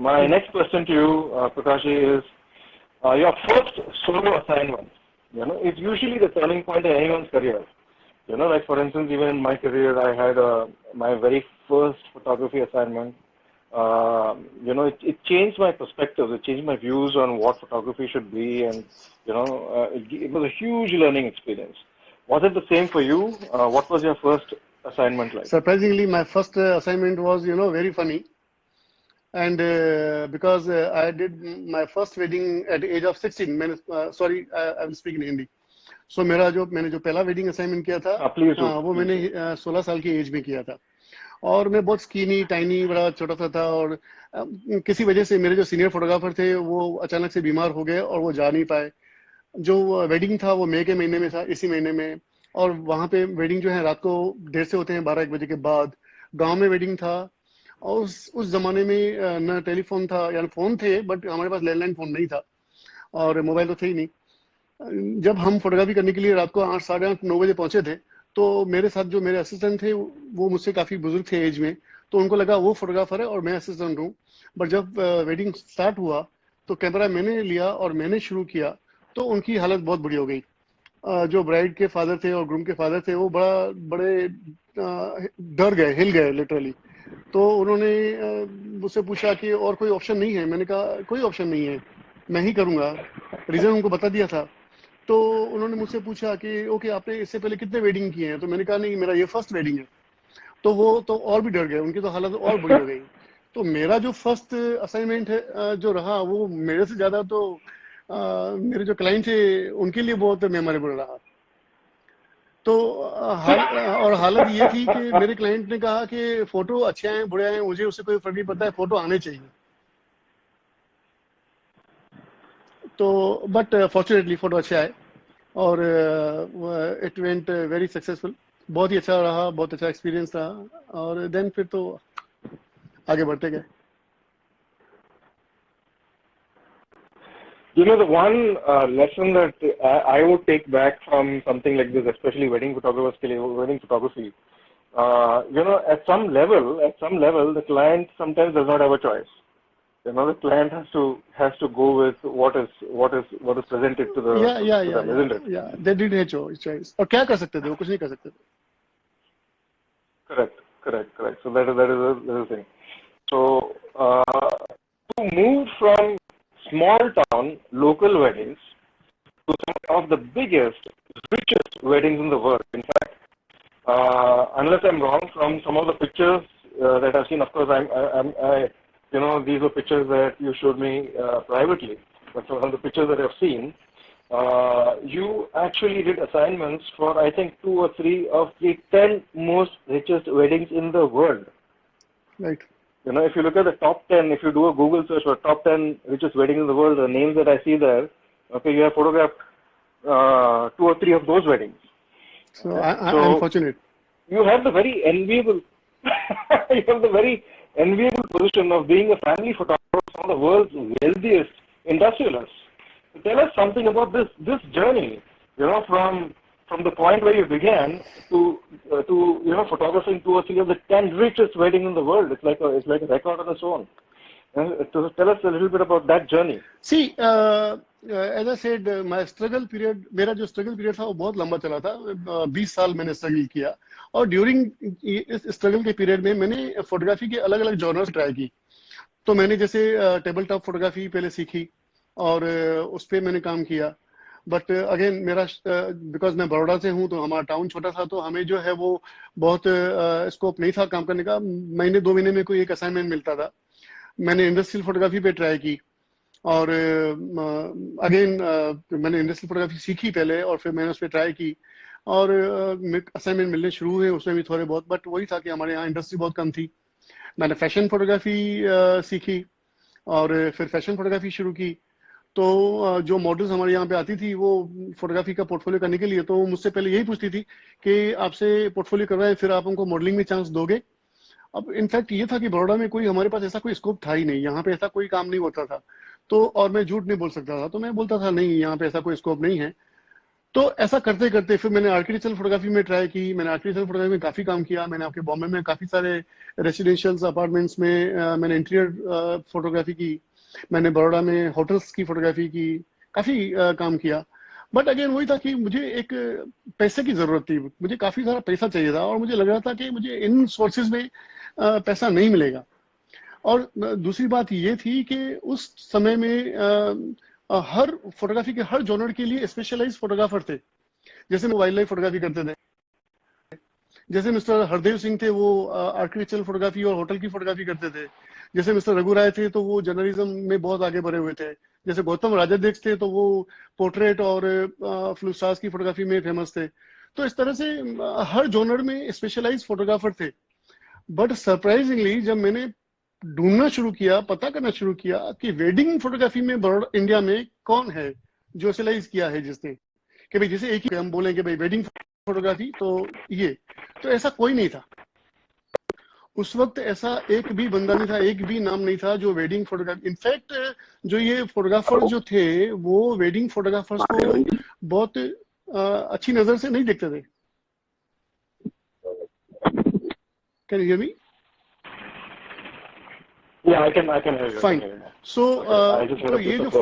my next question to you, Prakashi, is your first solo assignment. It's usually the turning point in anyone's career. Like for instance, even in my career, I had my very first photography assignment. It changed my perspective. It changed my views on what photography should be, and it was a huge learning experience. Was it the same for you? What was your first assignment like? Surprisingly, my first assignment was, very funny. And because I did my first wedding at the age of 16. I will speak in Hindi. So मैंने जो पहला wedding assignment किया था वो मैंने 16 साल की as में किया था, और मैं बहुत स्कीनी टाइनी बड़ा छोटा सा था, और किसी वजह से मेरे जो सीनियर फोटोग्राफर थे वो अचानक से बीमार हो गए और वो जा नहीं पाए। जो वेडिंग था वो मई के महीने में था, इसी महीने में, और वहाँ पे वेडिंग जो है रात को देर से होते हैं, 12-1 बजे के बाद। गांव में वेडिंग था, और उस जमाने में न टेलीफोन था, या फोन थे बट हमारे पास लैंडलाइन फोन नहीं था और मोबाइल तो थे ही नहीं। जब हम फोटोग्राफी करने के लिए रात को 8, 8:30, 9 बजे पहुंचे थे, तो मेरे साथ जो मेरे असिस्टेंट थे वो मुझसे काफी बुजुर्ग थे एज में, तो उनको लगा वो फोटोग्राफर है और मैं असिस्टेंट हूँ। बट जब वेडिंग स्टार्ट हुआ तो कैमरा मैंने लिया और मैंने शुरू किया, तो उनकी हालत बहुत बुरी हो गई। जो ब्राइड के फादर थे और ग्रूम के फादर थे वो बड़े डर गए, हिल गए लिटरली। तो उन्होंने मुझसे पूछा कि और कोई ऑप्शन नहीं है? मैंने कहा कोई ऑप्शन नहीं है, मैं ही करूंगा। रीजन उनको बता दिया था। तो उन्होंने मुझसे पूछा कि ओके आपने इससे पहले कितने वेडिंग किए हैं? तो मैंने कहा नहीं, मेरा ये फर्स्ट वेडिंग है। तो वो तो और भी डर गए, उनकी तो हालत और बुरी हो गई। तो मेरा जो फर्स्ट असाइनमेंट है जो रहा, वो मेरे से ज्यादा तो मेरे जो क्लाइंट थे उनके लिए बहुत मेमोरेबल रहा। तो हालत ये थी कि मेरे क्लाइंट ने कहा कि फोटो अच्छे आए बुरे आए मुझे उससे कोई फर्क नहीं पड़ता है, फोटो आने चाहिए। तो बट फॉर्चुनेटली फोटो अच्छे आए और इट वेंट वेरी सक्सेसफुल। बहुत ही अच्छा रहा, बहुत अच्छा एक्सपीरियंस रहा, और देन फिर तो आगे बढ़ते गए। The one lesson that I would take back from something like this, especially wedding photographers, wedding photography, at some level, the client sometimes does not have a choice. The client has to go with what is presented to them, isn't it? Yeah, they did have choice. और क्या कर सकते थे? वो कुछ नहीं कर सकते थे। Correct. So that is the thing. So to move from small town local weddings to some of the biggest, richest weddings in the world. In fact, unless I'm wrong, from some of the pictures that I've seen, of course, these were pictures that you showed me privately, but from the pictures that I've seen, you actually did assignments for, I think, 2 or 3 of the 10 most richest weddings in the world. Right. If you look at the top 10, if you do a Google search for top 10 richest weddings in the world, the names that I see there, okay, you have photographed 2 or 3 of those weddings. So I'm fortunate. You have the very enviable, position of being a family photographer of the world's wealthiest industrialists. So tell us something about this journey, from the point where you began to photographing 2 or 3 of the 10 richest weddings in the world. It's like a record on its own. So tell us a little bit about that journey. See, as I said, my struggle period, मेरा जो struggle period था वो बहुत लंबा चला था। 20 साल मैंने struggle किया, और during इस struggle के period में मैंने photography के अलग-अलग genres try की। तो मैंने जैसे टेबल टॉप फोटोग्राफी पहले सीखी और उस पर मैंने काम किया। बट अगेन मेरा बिकॉज मैं बड़ौदा से हूँ, तो हमारा टाउन छोटा था, तो हमें जो है वो बहुत स्कोप नहीं था काम करने का। महीने 2 महीने में कोई एक असाइनमेंट मिलता था। मैंने इंडस्ट्रियल फोटोग्राफी पे ट्राई की, और अगेन मैंने इंडस्ट्रियल फोटोग्राफी सीखी पहले, और फिर मैंने उस पर ट्राई की, और असाइनमेंट मिलने शुरू हुए उसमें भी थोड़े बहुत। बट वही था कि हमारे यहाँ इंडस्ट्री बहुत कम थी। मैंने फैशन फोटोग्राफी सीखी और फिर फैशन फोटोग्राफी शुरू की। तो जो मॉडल्स हमारे यहाँ पे आती थी वो फोटोग्राफी का पोर्टफोलियो करने के लिए, तो मुझसे पहले यही पूछती थी कि आपसे पोर्टफोलियो कर रहे हैं, फिर आप हमको मॉडलिंग में चांस दोगे? अब इनफैक्ट ये था कि बड़ौदा में कोई हमारे पास ऐसा कोई स्कोप था ही नहीं, यहाँ पे ऐसा कोई काम नहीं होता था। तो और मैं झूठ नहीं बोल सकता था, तो मैं बोलता था नहीं यहाँ पे ऐसा कोई स्कोप नहीं है। तो ऐसा करते करते फिर मैंने आर्किटेक्चरल फोटोग्राफी में ट्राई की। मैंने आर्किटेक्चरल फोटोग्राफी में काफ़ी काम किया। मैंने आपके बॉम्बे में काफ़ी सारे रेसिडेंशियल अपार्टमेंट्स में मैंने इंटीरियर फोटोग्राफी की। मैंने बड़ौदा में होटल्स की फोटोग्राफी की। काफ़ी काम किया। बट अगेन वही था कि मुझे एक पैसे की ज़रूरत थी। मुझे काफ़ी सारा पैसा चाहिए था और मुझे लग रहा था कि मुझे इन सोर्सेज में पैसा नहीं मिलेगा। और दूसरी बात ये थी कि उस समय में हर फोटोग्राफी के हर जॉनर के लिए स्पेशलाइज फोटोग्राफर थे। जैसे वो वाइल्ड लाइफ फोटोग्राफी करते थे, जैसे मिस्टर हरदेव सिंह थे वो आर्किटेक्चरल फोटोग्राफी और होटल की फोटोग्राफी करते थे। जैसे मिस्टर रघु राय थे तो वो जर्नलिज्म में बहुत आगे बढ़े हुए थे। जैसे गौतम राजाध्यक्ष थे तो वो पोर्ट्रेट और फिल्म स्टार्स की फोटोग्राफी में फेमस थे। तो इस तरह से हर जॉनर में स्पेशलाइज फोटोग्राफर थे। बट सरप्राइजिंगली जब मैंने ढूंढना शुरू किया, पता करना शुरू किया कि वेडिंग फोटोग्राफी में इंडिया में कौन है जो स्पेशलाइज किया है, जिसने कि भाई जैसे एक ही हम बोलें कि भाई वेडिंग फोटोग्राफी तो ये, तो ऐसा कोई नहीं था उस वक्त। ऐसा एक भी बंदा नहीं था, एक भी नाम नहीं था जो वेडिंग फोटोग्राफी। इनफैक्ट जो ये फोटोग्राफर जो थे वो वेडिंग फोटोग्राफर्स को बहुत अच्छी नजर से नहीं देखते थे। Can you hear me? Yeah, I can hear you. I can fine. hear you now. So I just heard तो a ये piece जो of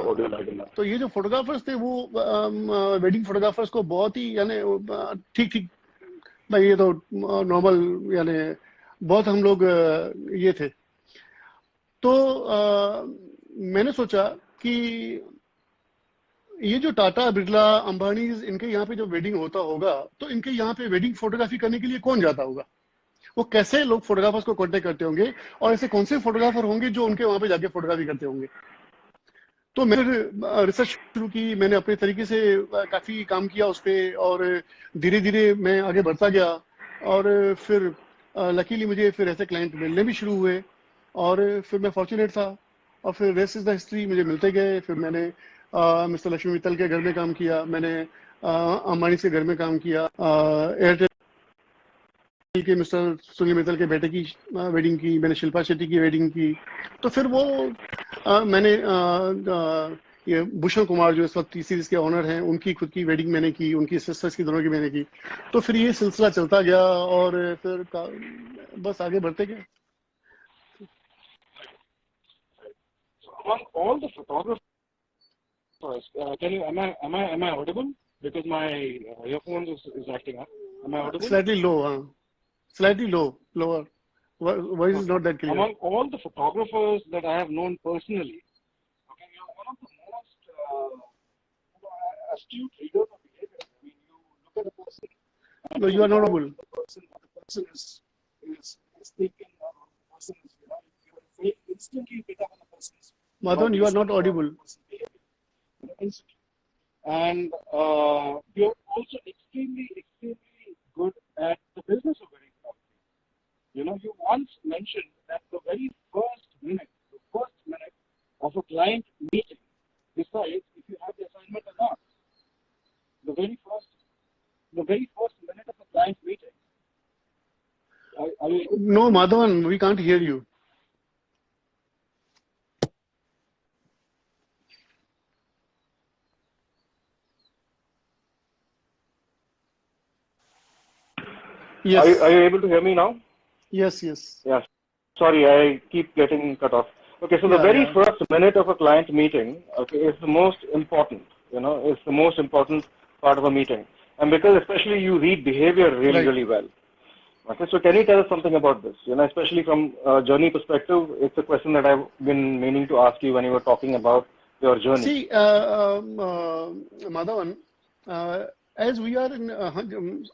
audio like that. तो ये जो फोटोग्राफर्स थे वो वेडिंग फोटोग्राफर्स को बहुत ही यानी ठीक ठीक भाई ये तो नॉर्मल यानी बहुत हम लोग ये थे। तो मैंने सोचा कि ये जो टाटा बिरला अंबानी इनके यहाँ पे जो वेडिंग होता होगा तो इनके यहाँ पे वेडिंग फोटोग्राफी करने के लिए कौन जाता होगा, वो कैसे लोग फोटोग्राफर्स को कांटेक्ट करते होंगे और ऐसे कौन से फोटोग्राफर होंगे जो उनके वहां पे जाके फोटोग्राफी करते होंगे। तो मैंने रिसर्च शुरू की। मैंने अपने तरीके से काफी काम किया उस पर और धीरे धीरे मैं आगे बढ़ता गया। और फिर लकीली मुझे फिर ऐसे क्लाइंट मिलने भी शुरू हुए और फिर मैं फॉर्चुनेट था और फिर रेस्ट इज द हिस्ट्री, मुझे मिलते गए। फिर मैंने मिस्टर लक्ष्मी मित्तल के घर में काम किया, मैंने अंबानी के घर में काम किया, एयरटेल के मिस्टर सुनील मित्तल के बेटे की वेडिंग की, मैंने शिल्पा शेट्टी की वेडिंग की। तो फिर वो मैंने ये भूषण कुमार जो इस वक्त टी सीरीज के ऑनर हैं उनकी खुद की वेडिंग मैंने की, उनकी सिस्टर्स की दोनों की मैंने की। तो फिर ये सिलसिला चलता गया और फिर बस आगे बढ़ते गए। Among all the photographers, can you am I audible? Because my earphones is acting up. Am I audible? Slightly low, slightly lower. Voice is not that clear. Among all the photographers that I have known personally, okay, you're one of the most astute readers of behavior. I mean, you look at a person. No, you are not audible. What the person is thinking, or the person is, you instantly pick up on the person's. Madhavan, you are not audible. Instantly. And you're also extremely good at the business of wedding photography. You once mentioned that the very first minute of a client meeting decides if you have the assignment or not. The very first minute of a client meeting. Are you No, Madhavan, we can't hear you. Yes. Are you able to hear me now? Yes. Yeah. Sorry, I keep getting cut off. Okay, so the very first minute of a client meeting, okay, is the most important. It's the most important part of a meeting, and because especially you read behavior really well. Okay, so can you tell us something about this? Especially from a journey perspective, it's a question that I've been meaning to ask you when you were talking about your journey. See, Madhavan, as we are in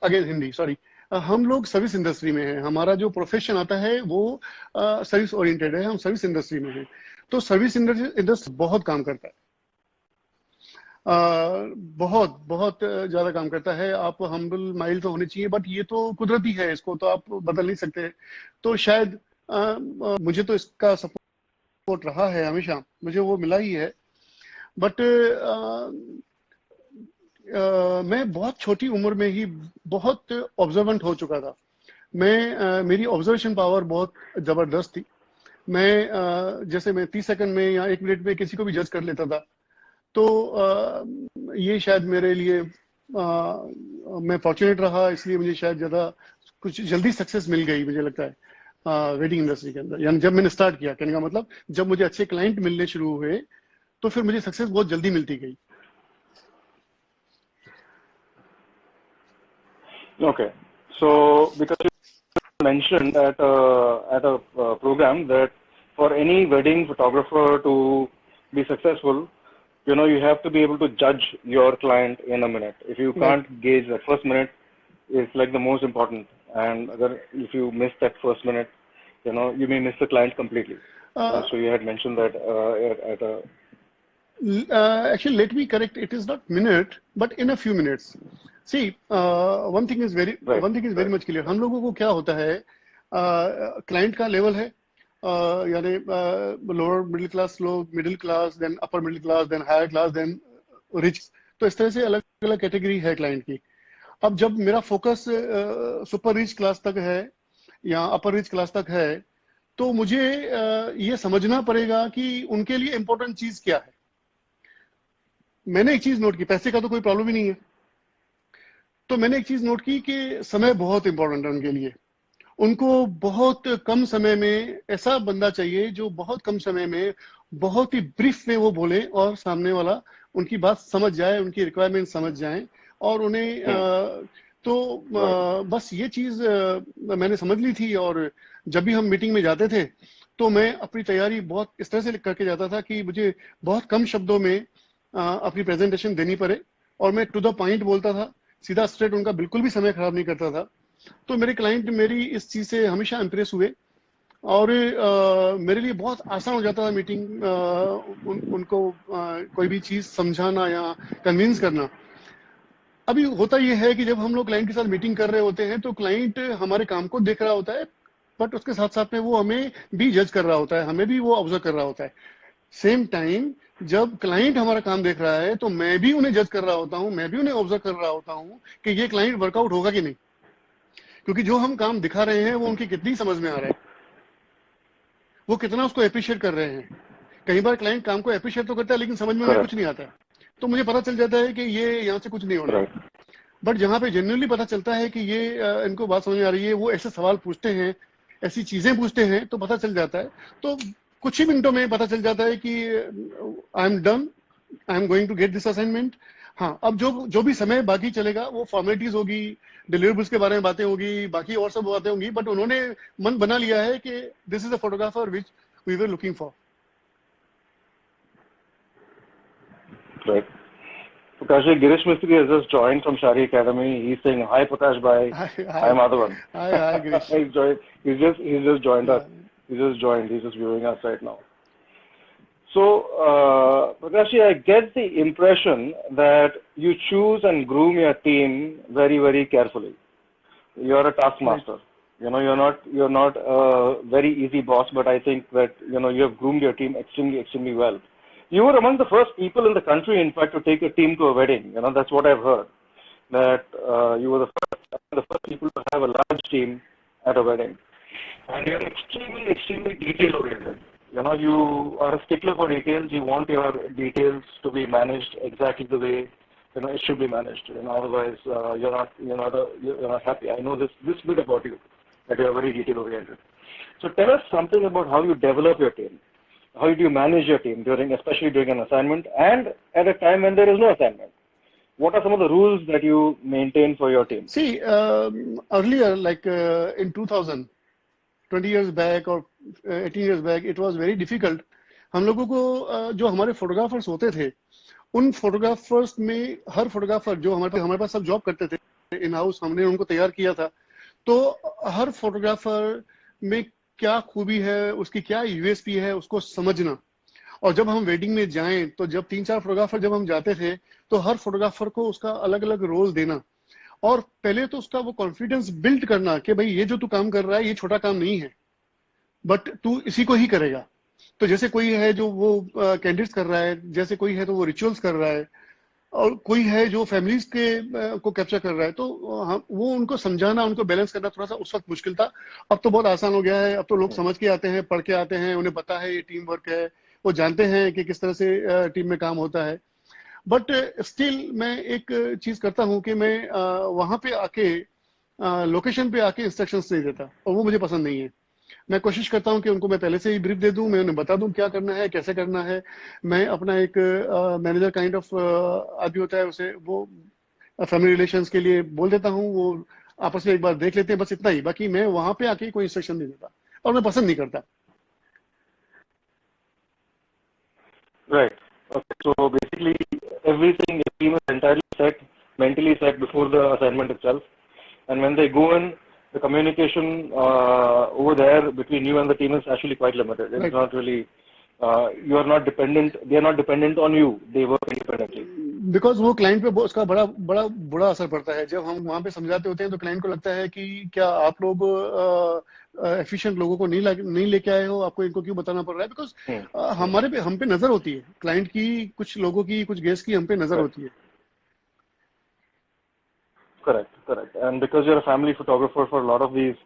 again Hindi, sorry. हम लोग service industry में हैं, हमारा जो profession आता है वो service oriented है, हम सर्विस इंडस्ट्री में हैं। तो सर्विस इंडस्ट्री बहुत काम करता है, बहुत ज्यादा काम करता है। आप हम्बल माइल तो होने चाहिए, बट ये तो कुदरती है, इसको तो आप बदल नहीं सकते। तो शायद मुझे तो इसका सपोर्ट रहा है हमेशा, मुझे वो मिला ही है। बट मैं बहुत छोटी उम्र में ही बहुत ऑब्जर्वेंट हो चुका था। मेरी ऑब्जर्वेशन पावर बहुत जबरदस्त थी। मैं जैसे मैं 30 सेकंड में या 1 मिनट में किसी को भी जज कर लेता था। तो ये शायद मेरे लिए मैं फॉर्चुनेट रहा, इसलिए मुझे शायद ज़्यादा कुछ जल्दी सक्सेस मिल गई, मुझे लगता है वेडिंग इंडस्ट्री के अंदर। यानी जब मैंने स्टार्ट किया, कहने का मतलब जब मुझे अच्छे क्लाइंट मिलने शुरू हुए तो फिर मुझे सक्सेस बहुत जल्दी मिलती गई। Okay. So, because you mentioned at a program that for any wedding photographer to be successful, you have to be able to judge your client in a minute. If you Right. can't gauge that first minute, it's like the most important. And if you miss that first minute, you may miss the client completely. So you had mentioned that at a Actually, let me correct. It is not minute, but in a few minutes. See, one thing is very right. much clear. हम लोगों को क्या होता है, client का level है, यानी lower middle class लोग, middle class, then upper middle class, then higher class, then rich. तो इस तरह से अलग अलग कैटेगरी है क्लाइंट की। अब जब मेरा फोकस सुपर रिच क्लास तक है या अपर रिच क्लास तक है, तो मुझे ये समझना पड़ेगा कि उनके लिए इंपॉर्टेंट चीज क्या है। मैंने एक चीज नोट की, पैसे का तो कोई प्रॉब्लम ही नहीं है, तो मैंने एक चीज नोट की कि समय बहुत इंपॉर्टेंट है उनके लिए। उनको बहुत कम समय में ऐसा बंदा चाहिए जो बहुत कम समय में बहुत ही ब्रीफ में वो बोले और सामने वाला उनकी बात समझ जाए, उनकी रिक्वायरमेंट समझ जाए और उन्हें बस ये चीज मैंने समझ ली थी। और जब भी हम मीटिंग में जाते थे तो मैं अपनी तैयारी बहुत इस तरह से करके जाता था कि मुझे बहुत कम शब्दों में अपनी प्रेजेंटेशन देनी पड़े और मैं टू द पॉइंट बोलता था, सीधा स्ट्रेट, उनका बिल्कुल भी समय खराब नहीं करता था। तो मेरे क्लाइंट मेरी इस चीज से हमेशा इम्प्रेस हुए और मेरे लिए बहुत आसान हो जाता था मीटिंग, उनको कोई भी चीज समझाना या कन्विंस करना। अभी होता यह है कि जब हम लोग क्लाइंट के साथ मीटिंग कर रहे होते हैं तो क्लाइंट हमारे काम को देख रहा होता है, बट उसके साथ साथ में वो हमें भी जज कर रहा होता है, हमें भी वो ऑब्जर्व कर रहा होता है। सेम टाइम जब क्लाइंट हमारा काम देख रहा है तो मैं भी उन्हें जज कर रहा होता हूं, मैं भी उन्हें ऑब्जर्व कर रहा होता हूं कि ये क्लाइंट वर्कआउट होगा कि नहीं, क्योंकि जो हम काम दिखा रहे हैं वो उनकी कितनी समझ में आ रहा है, वो कितना उसको अप्रिशिएट कर रहे हैं। कई बार क्लाइंट काम को अप्रिशिएट तो करता है लेकिन समझ में उन्हें कुछ नहीं आता है, तो मुझे पता चल जाता है कि ये यहाँ से कुछ नहीं होना है। बट जहाँ पे जेन्युइनली पता चलता है कि ये इनको बात समझ में आ रही है, वो ऐसे सवाल पूछते हैं, ऐसी चीजें पूछते हैं, तो पता चल जाता है। तो कुछ ही मिनटों में पता चल जाता है कि I am done, I am going to get this assignment. हाँ, अब जो भी समय बाकी चलेगा वो फॉर्मेलिटीज होगी, डिलीवरेबल्स के बारे में बातें होगी, बाकी और सब बातें होंगी, बट उन्होंने मन बना लिया है कि this is a photographer which we were looking for. Right. Prakash, Girish Mistry has just joined from Shari Academy. He's saying, "Hi, Prakash, bye. Hi, Madhavan." hi, Girish. He's just joined us. He's just joined. He's just viewing us right now. So, Prakash, I get the impression that you choose and groom your team very, very carefully. You're a taskmaster. Right. You're not a very easy boss, but I think that you have groomed your team extremely, extremely well. You were among the first people in the country, in fact, to take a team to a wedding. That's what I've heard. That you were the first people to have a large team at a wedding. And you're extremely, extremely detail oriented. You are a stickler for details. You want your details to be managed exactly the way it should be managed. Otherwise you're not happy. I know this bit about you, that you are very detail oriented. So tell us something about how you develop your team. How do you manage your team especially during an assignment and at a time when there is no assignment? What are some of the rules that you maintain for your team? See, earlier, like in 2000, 20 years back or 18 years back, it was very difficult. हम लोगों को जो हमारे photographers होते थे, उन photographers में her photographer जो हमारे पास सब जॉब करते थे इन हाउस, हमने उनको तैयार किया था। तो हर फोटोग्राफर में क्या खूबी है, उसकी क्या यूएसपी है, उसको समझना। और जब हम वेडिंग में जाएं तो जब 3-4 फोटोग्राफर जब हम जाते थे तो हर फोटोग्राफर को उसका अलग अलग रोल देना और पहले तो उसका वो कॉन्फिडेंस बिल्ड करना कि भाई ये जो तू काम कर रहा है ये छोटा काम नहीं है, बट तू इसी को ही करेगा। तो जैसे कोई है जो वो कैंडिड्स कर रहा है, जैसे कोई है तो वो रिचुअल्स कर रहा है, और कोई है जो फैमिलीज के को कैप्चर कर रहा है, तो वो उनको समझाना, उनको बैलेंस करना थोड़ा सा उस वक्त मुश्किल था। अब तो बहुत आसान हो गया है, अब तो लोग समझ के आते हैं, पढ़ के आते हैं, उन्हें पता है ये टीम वर्क है, वो जानते हैं कि किस तरह से टीम में काम होता है। बट स्टिल मैं एक चीज करता हूँ कि मैं वहां पे आके लोकेशन पे आके इंस्ट्रक्शंस नहीं देता, और वो मुझे पसंद नहीं है। मैं कोशिश करता हूँ कि उनको मैं पहले से ही ब्रीफ दे दूं, मैं उन्हें बता दूं क्या करना है, कैसे करना है। मैं अपना एक मैनेजर काइंड ऑफ आदमी होता है, उसे वो फैमिली रिलेशंस के लिए बोल देता हूँ, वो आपस में एक बार देख लेते हैं, बस इतना ही। बाकी मैं वहां पे आके कोई इंस्ट्रक्शन नहीं देता, और मैं पसंद नहीं करता। Right. Okay. So basically, everything the team is entirely set, mentally set before the assignment itself, and when they go in, the communication over there between you and the team is actually quite limited. It's Right. not really. You are not dependent. They are not dependent on you. They work independently. Because वो client पे उसका बड़ा बड़ा बुरा असर पड़ता है। जब हम वहां पे समझाते होते हैं तो क्लाइंट को लगता है कि क्या आप लोग एफिशिएंट लोगों को नहीं लेके आए हो, आपको इनको क्यों बताना पड़ रहा है। बिकॉज हमारे पे हम पे नजर होती है, क्लाइंट की, कुछ लोगों की, कुछ गेस्ट की हम पे नजर Right. होती है। Correct. Correct. And because you're a family photographer for a lot of these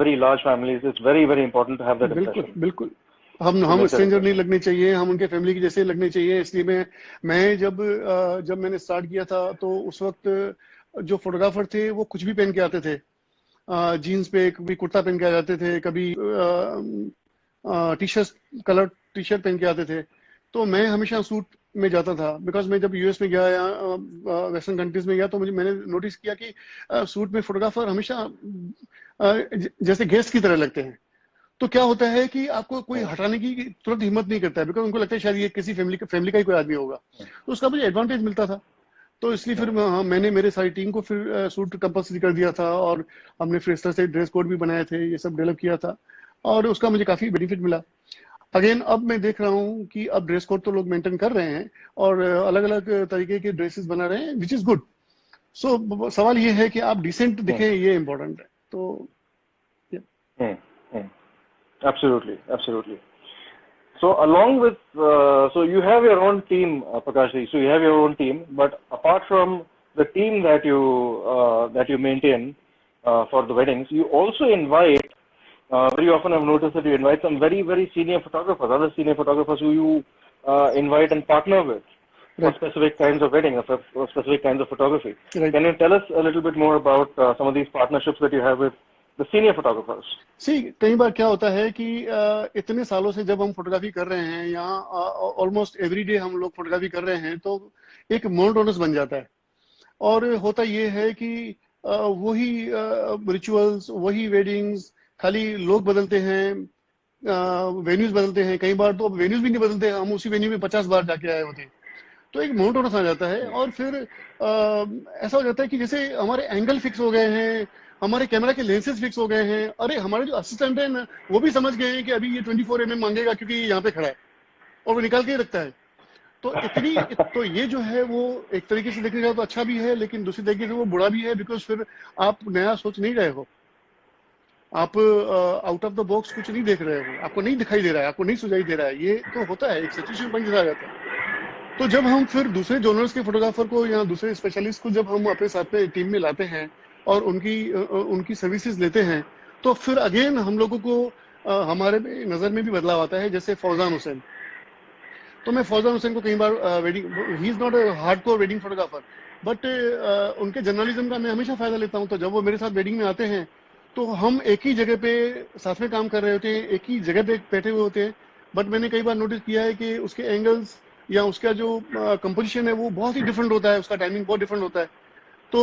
very large families, it's very very important to have that बिल्कुल impression. बिल्कुल। हम To make that स्ट्रेंजर नहीं impression. लगने चाहिए, हम उनके फैमिली के जैसे लगने चाहिए। इसलिए मैं जब मैंने स्टार्ट किया था तो उस वक्त जो फोटोग्राफर थे वो कुछ भी पहन के आते थे। जीन्स पे कभी कुर्ता पहन के आ जाते थे, कभी T shirt, colour T shirt पहन के आते थे। तो मैं हमेशा सूट में जाता था, बिकॉज मैं जब यूएस में गया या वेस्टर्न कंट्रीज में गया तो मैंने नोटिस किया कि सूट में फोटोग्राफर हमेशा जैसे गेस्ट की तरह लगते हैं। तो क्या होता है कि आपको कोई हटाने की तुरंत हिम्मत नहीं करता है, बिकॉज उनको लगता है शायद ये किसी फैमिली का ही कोई आदमी होगा। तो उसका मुझे एडवांटेज मिलता था। तो इसलिए फिर मैंने मेरे सारी टीम को फिर सूट कंपल्सरी कर दिया था, और हमने फिर इस तरह से ड्रेस कोड भी बनाए थे, ये सब डेवलप किया था, और उसका मुझे काफी बेनिफिट मिला। अगेन अब मैं देख रहा हूँ कि अब ड्रेस कोड तो लोग मेंटेन कर रहे हैं और अलग अलग तरीके के ड्रेसेस बना रहे हैं, विच इज गुड। सो सवाल ये है कि आप डिसेंट दिखें, ये इम्पोर्टेंट है। तो Absolutely, absolutely. So along with, so you have your own team, Prakash ji. So you have your own team, but apart from the team that you maintain for the weddings, you also invite. Very often, I've noticed that you invite some very very senior photographers, other senior photographers who you invite and partner with for Right. specific kinds of wedding, for specific kinds of photography. Right. Can you tell us a little bit more about some of these partnerships that you have with the senior photographers? कई बार क्या होता है कि इतने सालों से जब हम फोटोग्राफी कर रहे हैं, यहाँ ऑलमोस्ट एवरी डे हम लोग फोटोग्राफी कर रहे हैं, तो एक मोनोटोनस बन जाता है। और होता ये है कि वही रिचुअल्स, वही वेडिंग्स, खाली लोग बदलते हैं, वेन्यूज बदलते हैं। कई बार तो अब वेन्यूज भी नहीं बदलते, हम उसी वेन्यू में 50 बार जाके आए होते हैं। तो एक मोनोटोनस आ जाता है, और फिर ऐसा हो जाता है कि जैसे हमारे एंगल फिक्स हो गए हैं, हमारे कैमरा के लेंसेज फिक्स हो गए हैं। अरे हमारे जो असिस्टेंट है ना, वो भी समझ गए हैं कि अभी ये 24 mm मांगेगा क्योंकि ये यहाँ पे खड़ा है, और वो निकाल के ही रखता है। तो ये जो है वो एक तरीके से देखने जाए तो अच्छा भी है, लेकिन दूसरी तरीके से वो बुरा भी है, बिकॉज फिर आप नया सोच नहीं रहे हो, आप आउट ऑफ द बॉक्स कुछ नहीं देख रहे हो, आपको नहीं दिखाई दे रहा है, आपको नहीं सुझाई दे रहा है। ये तो होता है, एक सिचुएशन बन जाता है। तो जब हम फिर दूसरे जॉनर्स के फोटोग्राफर को या दूसरे स्पेशलिस्ट को जब हम अपने साथ में टीम में लाते हैं और उनकी सर्विसेज लेते हैं, तो फिर अगेन हम लोगों को हमारे नजर में भी बदलाव आता है। जैसे फौजान हुसैन, तो मैं फौजान हुसैन को कई बार wedding, he is not a hardcore wedding photographer, but उनके जर्नलिज्म का मैं हमेशा फायदा लेता हूँ। तो जब वो मेरे साथ वेडिंग में आते हैं तो हम एक ही जगह पे साथ में काम कर रहे होते हैं, एक ही जगह पे बैठे हुए होते हैं, बट मैंने कई बार नोटिस किया है कि उसके एंगल्स या उसका जो कंपोजिशन है वो बहुत ही डिफरेंट होता है, उसका टाइमिंग बहुत डिफरेंट होता है। तो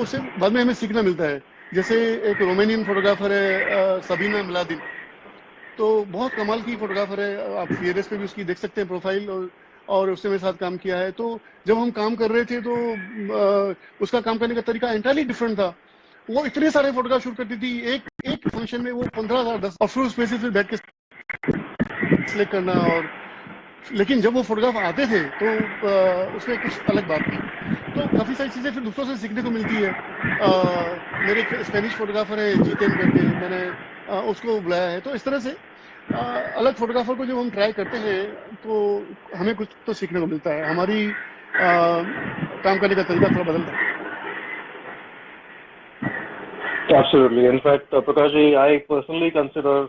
उससे बाद में हमें सीखना मिलता है। जैसे एक रोमानियन फोटोग्राफर है सबीना मिलादिन, तो बहुत कमाल की फोटोग्राफर है, आप फीयरएस पे भी उसकी देख सकते हैं प्रोफाइल, और उसने मेरे साथ काम किया है। तो जब हम काम कर रहे थे तो उसका काम करने का तरीका एंटायरली डिफरेंट था। वो इतने सारे फोटोग्राफ शूट करती थी, एक फंक्शन में वो 15,000 10, और फिर उस पे से बैठ के सिलेक्ट करना। और लेकिन जब वो फोटोग्राफ आते थे तो उसमें कुछ अलग बात थी। तो काफी सारी चीजें फिर दूसरों से सीखने को मिलती है। मेरे एक स्पेनिश फोटोग्राफर है जीतेन करके, मैंने उसको बुलाया है। तो इस तरह से अलग फोटोग्राफर को जब हम ट्राई करते हैं तो हमें कुछ तो सीखने को मिलता है, हमारी काम करने का तरीका थोड़ा बदलता है। Absolutely. In fact, Prakash ji, I personally consider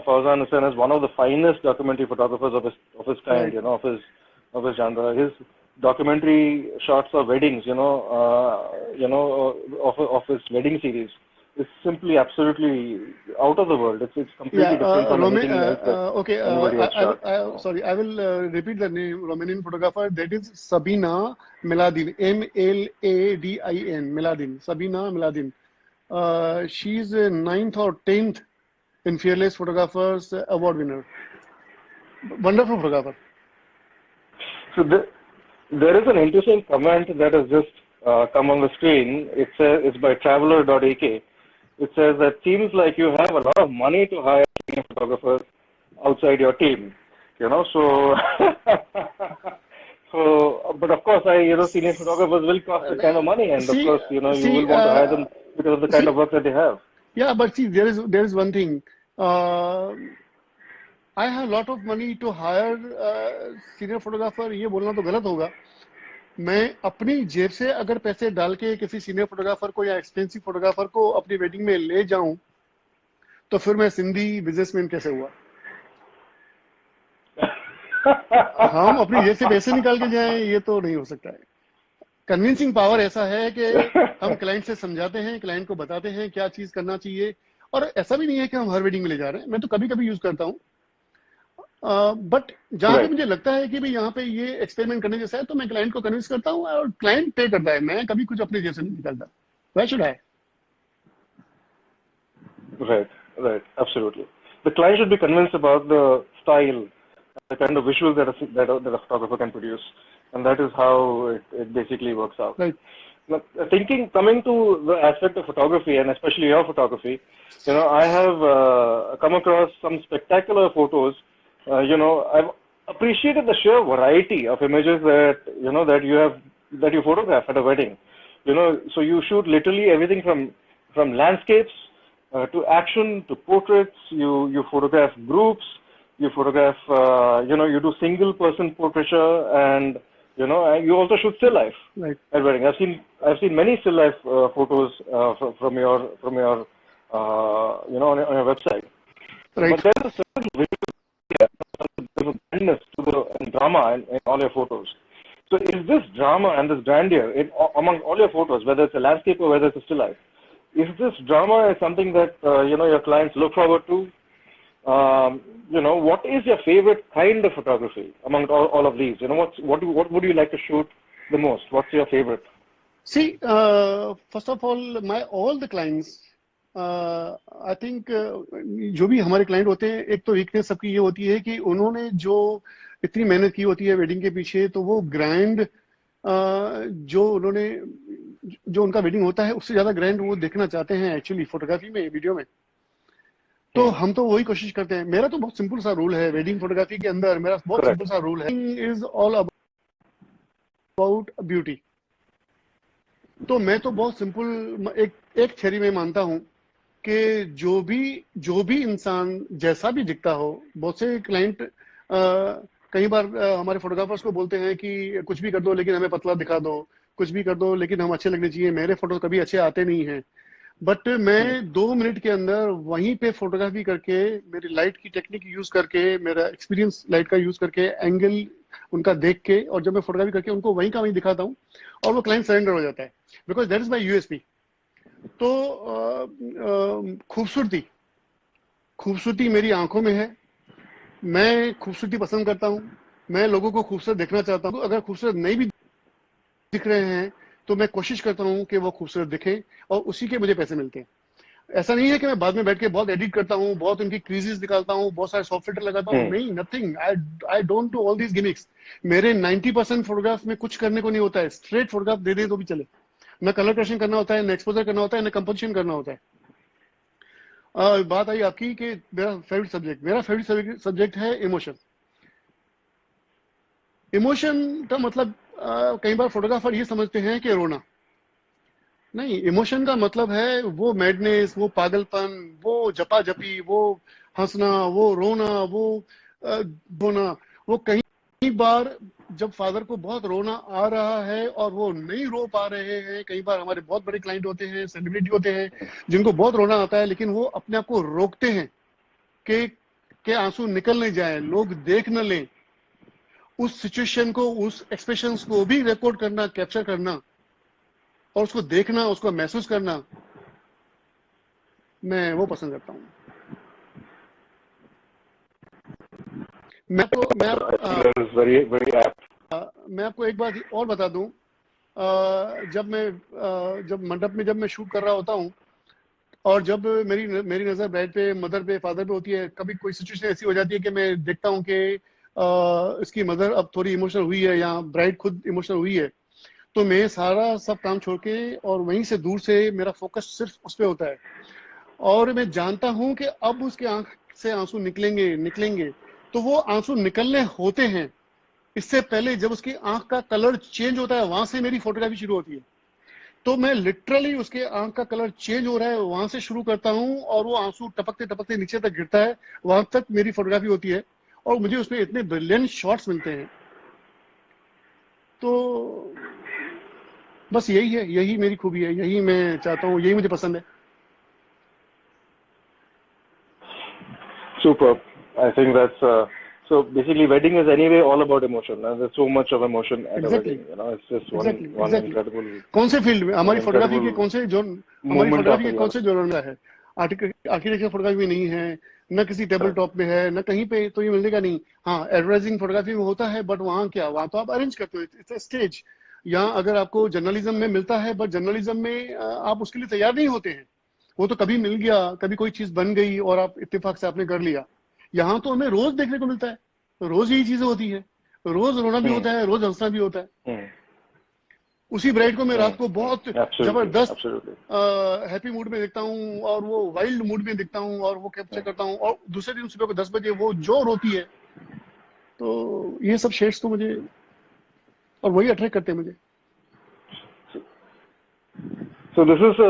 Fauzan Hussain as one of the finest documentary photographers of his kind. Right. You know, of his genre. His documentary shots of weddings, of his wedding series is simply absolutely out of the world. It's Yeah, completely different from Roman, anything else that okay, anybody has shot. sorry, I will repeat the name, Romanian photographer. That is Sabina Miladin, Mladin, Miladin, Sabina Miladin. She's a 9th or 10th in Fearless Photographers Award winner. Wonderful photographer. So there is an interesting comment that has just come on the screen. It's by traveler.ak. It says that seems like you have a lot of money to hire senior photographers outside your team. So but of course, senior photographers will cost that kind of money, and of course, you will want to hire them because of the kind of work that they have. Yeah, but see, there is one thing. I have a lot of money to hire senior photographer. ये बोलना तो गलत होगा. मैं अपनी जेब से अगर पैसे डाल के किसी सीनियर फोटोग्राफर को या एक्सपेंसिव फोटोग्राफर को अपनी वेडिंग में ले जाऊं, तो फिर मैं सिंधी बिजनेसमैन कैसे हुआ? हम अपनी जेब से पैसे निकाल के जाएं, ये तो नहीं हो सकता है. कन्विंसिंग पावर ऐसा है कि हम क्लाइंट से समझाते हैं, क्लाइंट को बताते हैं क्या चीज करना चाहिए, और ऐसा भी नहीं है कि हम हर वेडिंग में ले जा रहे हैं. मैं तो कभी कभी यूज करता हूँ, बट जहां पे मुझे लगता है कि भाई यहाँ पे ये एक्सपेरिमेंट करने जैसा है, तो मैं क्लाइंट को कन्विंस करता हूँ और क्लाइंट पे करता है. मैं कभी कुछ अपने जैसे नहीं निकालता. Why should I? Right, absolutely. The client should be convinced about the style, the kind of visuals that a photographer can produce, and that is how it basically works out. Right. Now, coming to the aspect of photography, and especially your photography, I have come across some spectacular photos. I've appreciated the sheer variety of images that you photograph at a wedding. So you shoot literally everything from landscapes to action to portraits. You photograph groups. You photograph. You do single person portraiture, and you also shoot still life. Right. At wedding. I've seen many still life photos from your on your website. Right. But there's a certain visual grandness to the drama in all your photos. So is this drama and this grandeur among all your photos, whether it's a landscape or whether it's a still life, is this drama something that your clients look forward to? What is your favorite kind of photography among all of these? What would you like to shoot the most? What's your favorite? See, first of all the clients, I think जो भी हमारे client होते हैं, एक तो weakness सबकी ये होती है कि उन्होंने जो इतनी मेहनत की होती है वेडिंग के पीछे, तो वो ग्रैंड जो उनका वेडिंग होता है उससे ज्यादा ग्रैंड वो देखना चाहते हैं एक्चुअली फोटोग्राफी में, वीडियो में. तो हम तो वही कोशिश करते हैं. मेरा तो बहुत सिंपल सा रूल है वेडिंग फोटोग्राफी के अंदर. मेरा बहुत सिंपल सा रूल है, इज ऑल अबाउट ब्यूटी. तो मैं तो बहुत सिंपल एक थ्योरी में मानता हूं कि जो भी इंसान जैसा भी दिखता हो. बहुत से क्लाइंट कई बार हमारे फोटोग्राफर्स को बोलते हैं कि कुछ भी कर दो लेकिन हमें पतला दिखा दो, कुछ भी कर दो लेकिन हम अच्छे लगने चाहिए. मेरे फोटो कभी अच्छे आते नहीं हैं, बट मैं 2 मिनट के अंदर वहीं पे फोटोग्राफी करके, मेरी लाइट की टेक्निक यूज करके, मेरा एक्सपीरियंस लाइट का यूज करके, एंगल उनका देख के, और जब मैं फोटोग्राफी करके उनको वहीं का वहीं दिखाता हूँ, और वो क्लाइंट सरेंडर हो जाता है. Because that is my USP. तो खूबसूरती मेरी आंखों में है. मैं खूबसूरती पसंद करता हूँ. मैं लोगों को खूबसूरत देखना चाहता हूँ. अगर खूबसूरत नहीं भी दिख रहे हैं तो मैं कोशिश करता हूँ कि वो खूबसूरत दिखें, और उसी के मुझे पैसे मिलते हैं. ऐसा नहीं है कि मैं बाद में बैठ के बहुत एडिट करता हूँ, बहुत उनकी क्रीजेस निकालता हूँ, बहुत सारे सॉफ्ट फिल्टर लगाता हूँ. नहीं, nothing. I don't do all these gimmicks. मेरे 90% फोटोग्राफ में कुछ करने को नहीं होता है. स्ट्रेट फोटोग्राफ दे दे तो भी चले. न कलर करेक्शन करना होता है, न एक्सपोजर करना होता है, न कंपोजिशन करना होता है. बात आई आपकी कि मेरा फेवरेट सब्जेक्ट है इमोशन. इमोशन का मतलब कई बार फोटोग्राफर ये समझते हैं कि रोना. नहीं, इमोशन का मतलब है वो मैडनेस, वो पागलपन, वो जपाजपी, वो हंसना, वो रोना, वो धोना. वो कई बार जब फादर को बहुत रोना आ रहा है और वो नहीं रो पा रहे हैं, कई बार हमारे बहुत बड़े क्लाइंट होते हैं, सेलिब्रिटी होते हैं जिनको बहुत रोना आता है, लेकिन वो अपने आप को रोकते हैं कि आंसू निकल नहीं जाए, लोग देख न लें. उस सिचुएशन को, उस एक्सप्रेशंस को भी रिकॉर्ड करना, कैप्चर करना और उसको देखना, उसको महसूस करना, मैं वो पसंद करता हूँ। मैं तो मैं I think that is very, very apt. मैं आपको एक बात और बता दूं, जब मंडप में जब मैं शूट कर रहा होता हूँ और जब मेरी नजर ब्राइड पे, मदर पे, फादर पे होती है, कभी कोई सिचुएशन ऐसी हो जाती है कि मैं देखता हूँ कि इसकी मदर अब थोड़ी इमोशनल हुई है या ब्राइड खुद इमोशनल हुई है, तो मैं सारा सब काम छोड़ के और वहीं से दूर से मेरा फोकस सिर्फ उस पर होता है और मैं जानता हूं कि अब उसके आंख से आंसू निकलेंगे, तो वो आंसू निकलने होते हैं। इससे पहले जब उसकी आंख का कलर चेंज होता है, वहां से मेरी फोटोग्राफी शुरू होती है। तो मैं लिटरली उसके आंख का कलर चेंज हो रहा है वहां से शुरू करता हूं और वो आंसू टपकते टपकते नीचे तक गिरता है, वहां तक मेरी फोटोग्राफी होती है और मुझे उसमें इतने ब्रिलियंट शॉट्स मिलते हैं। तो बस यही है, यही मेरी खूबी है, यही मैं चाहता हूँ, यही मुझे पसंद है। Superb. I think that's so basically wedding is anyway all about emotion. And there's so much of emotion at a exactly wedding. You know, it's just exactly one exactly incredible कौन से फील्ड में one हमारी photography के incredible कौन से जो हमारी moment photography after के the कौन other. से जोनर है? आर्किटेक्चर फोटोग्राफी में नहीं है, न किसी टेबल Correct. टॉप में है, न कहीं पे, तो ये मिलने का नहीं। हाँ, एडवर्टाइजिंग फोटोग्राफी में होता है, बट वहाँ क्या, वहाँ तो आप अरेंज करते हो, इट्स स्टेज। यहाँ अगर आपको जर्नलिज्म में मिलता है, बट जर्नलिज्म में आप उसके लिए तैयार नहीं होते हैं। वो तो कभी मिल गया, कभी कोई चीज बन गई और आप इत्तेफाक से आपने कर लिया। यहाँ तो हमें रोज देखने को मिलता है, रोज यही चीजें होती है, रोज रोना भी Hmm. होता है, रोज हंसना भी होता है। Hmm. उसी ब्राइड को मैं Hmm. रात को बहुत Absolutely. जबरदस्त Absolutely. हैप्पी मूड में देखता हूँ और वो वाइल्ड मूड में देखता हूँ और वो कैप्चर Hmm. करता हूँ और दूसरे दिन सुबह को 10 बजे वो जो रोती है। तो ये सब शेड्स तो मुझे, और वही अट्रैक्ट करते हैं मुझे। So this is a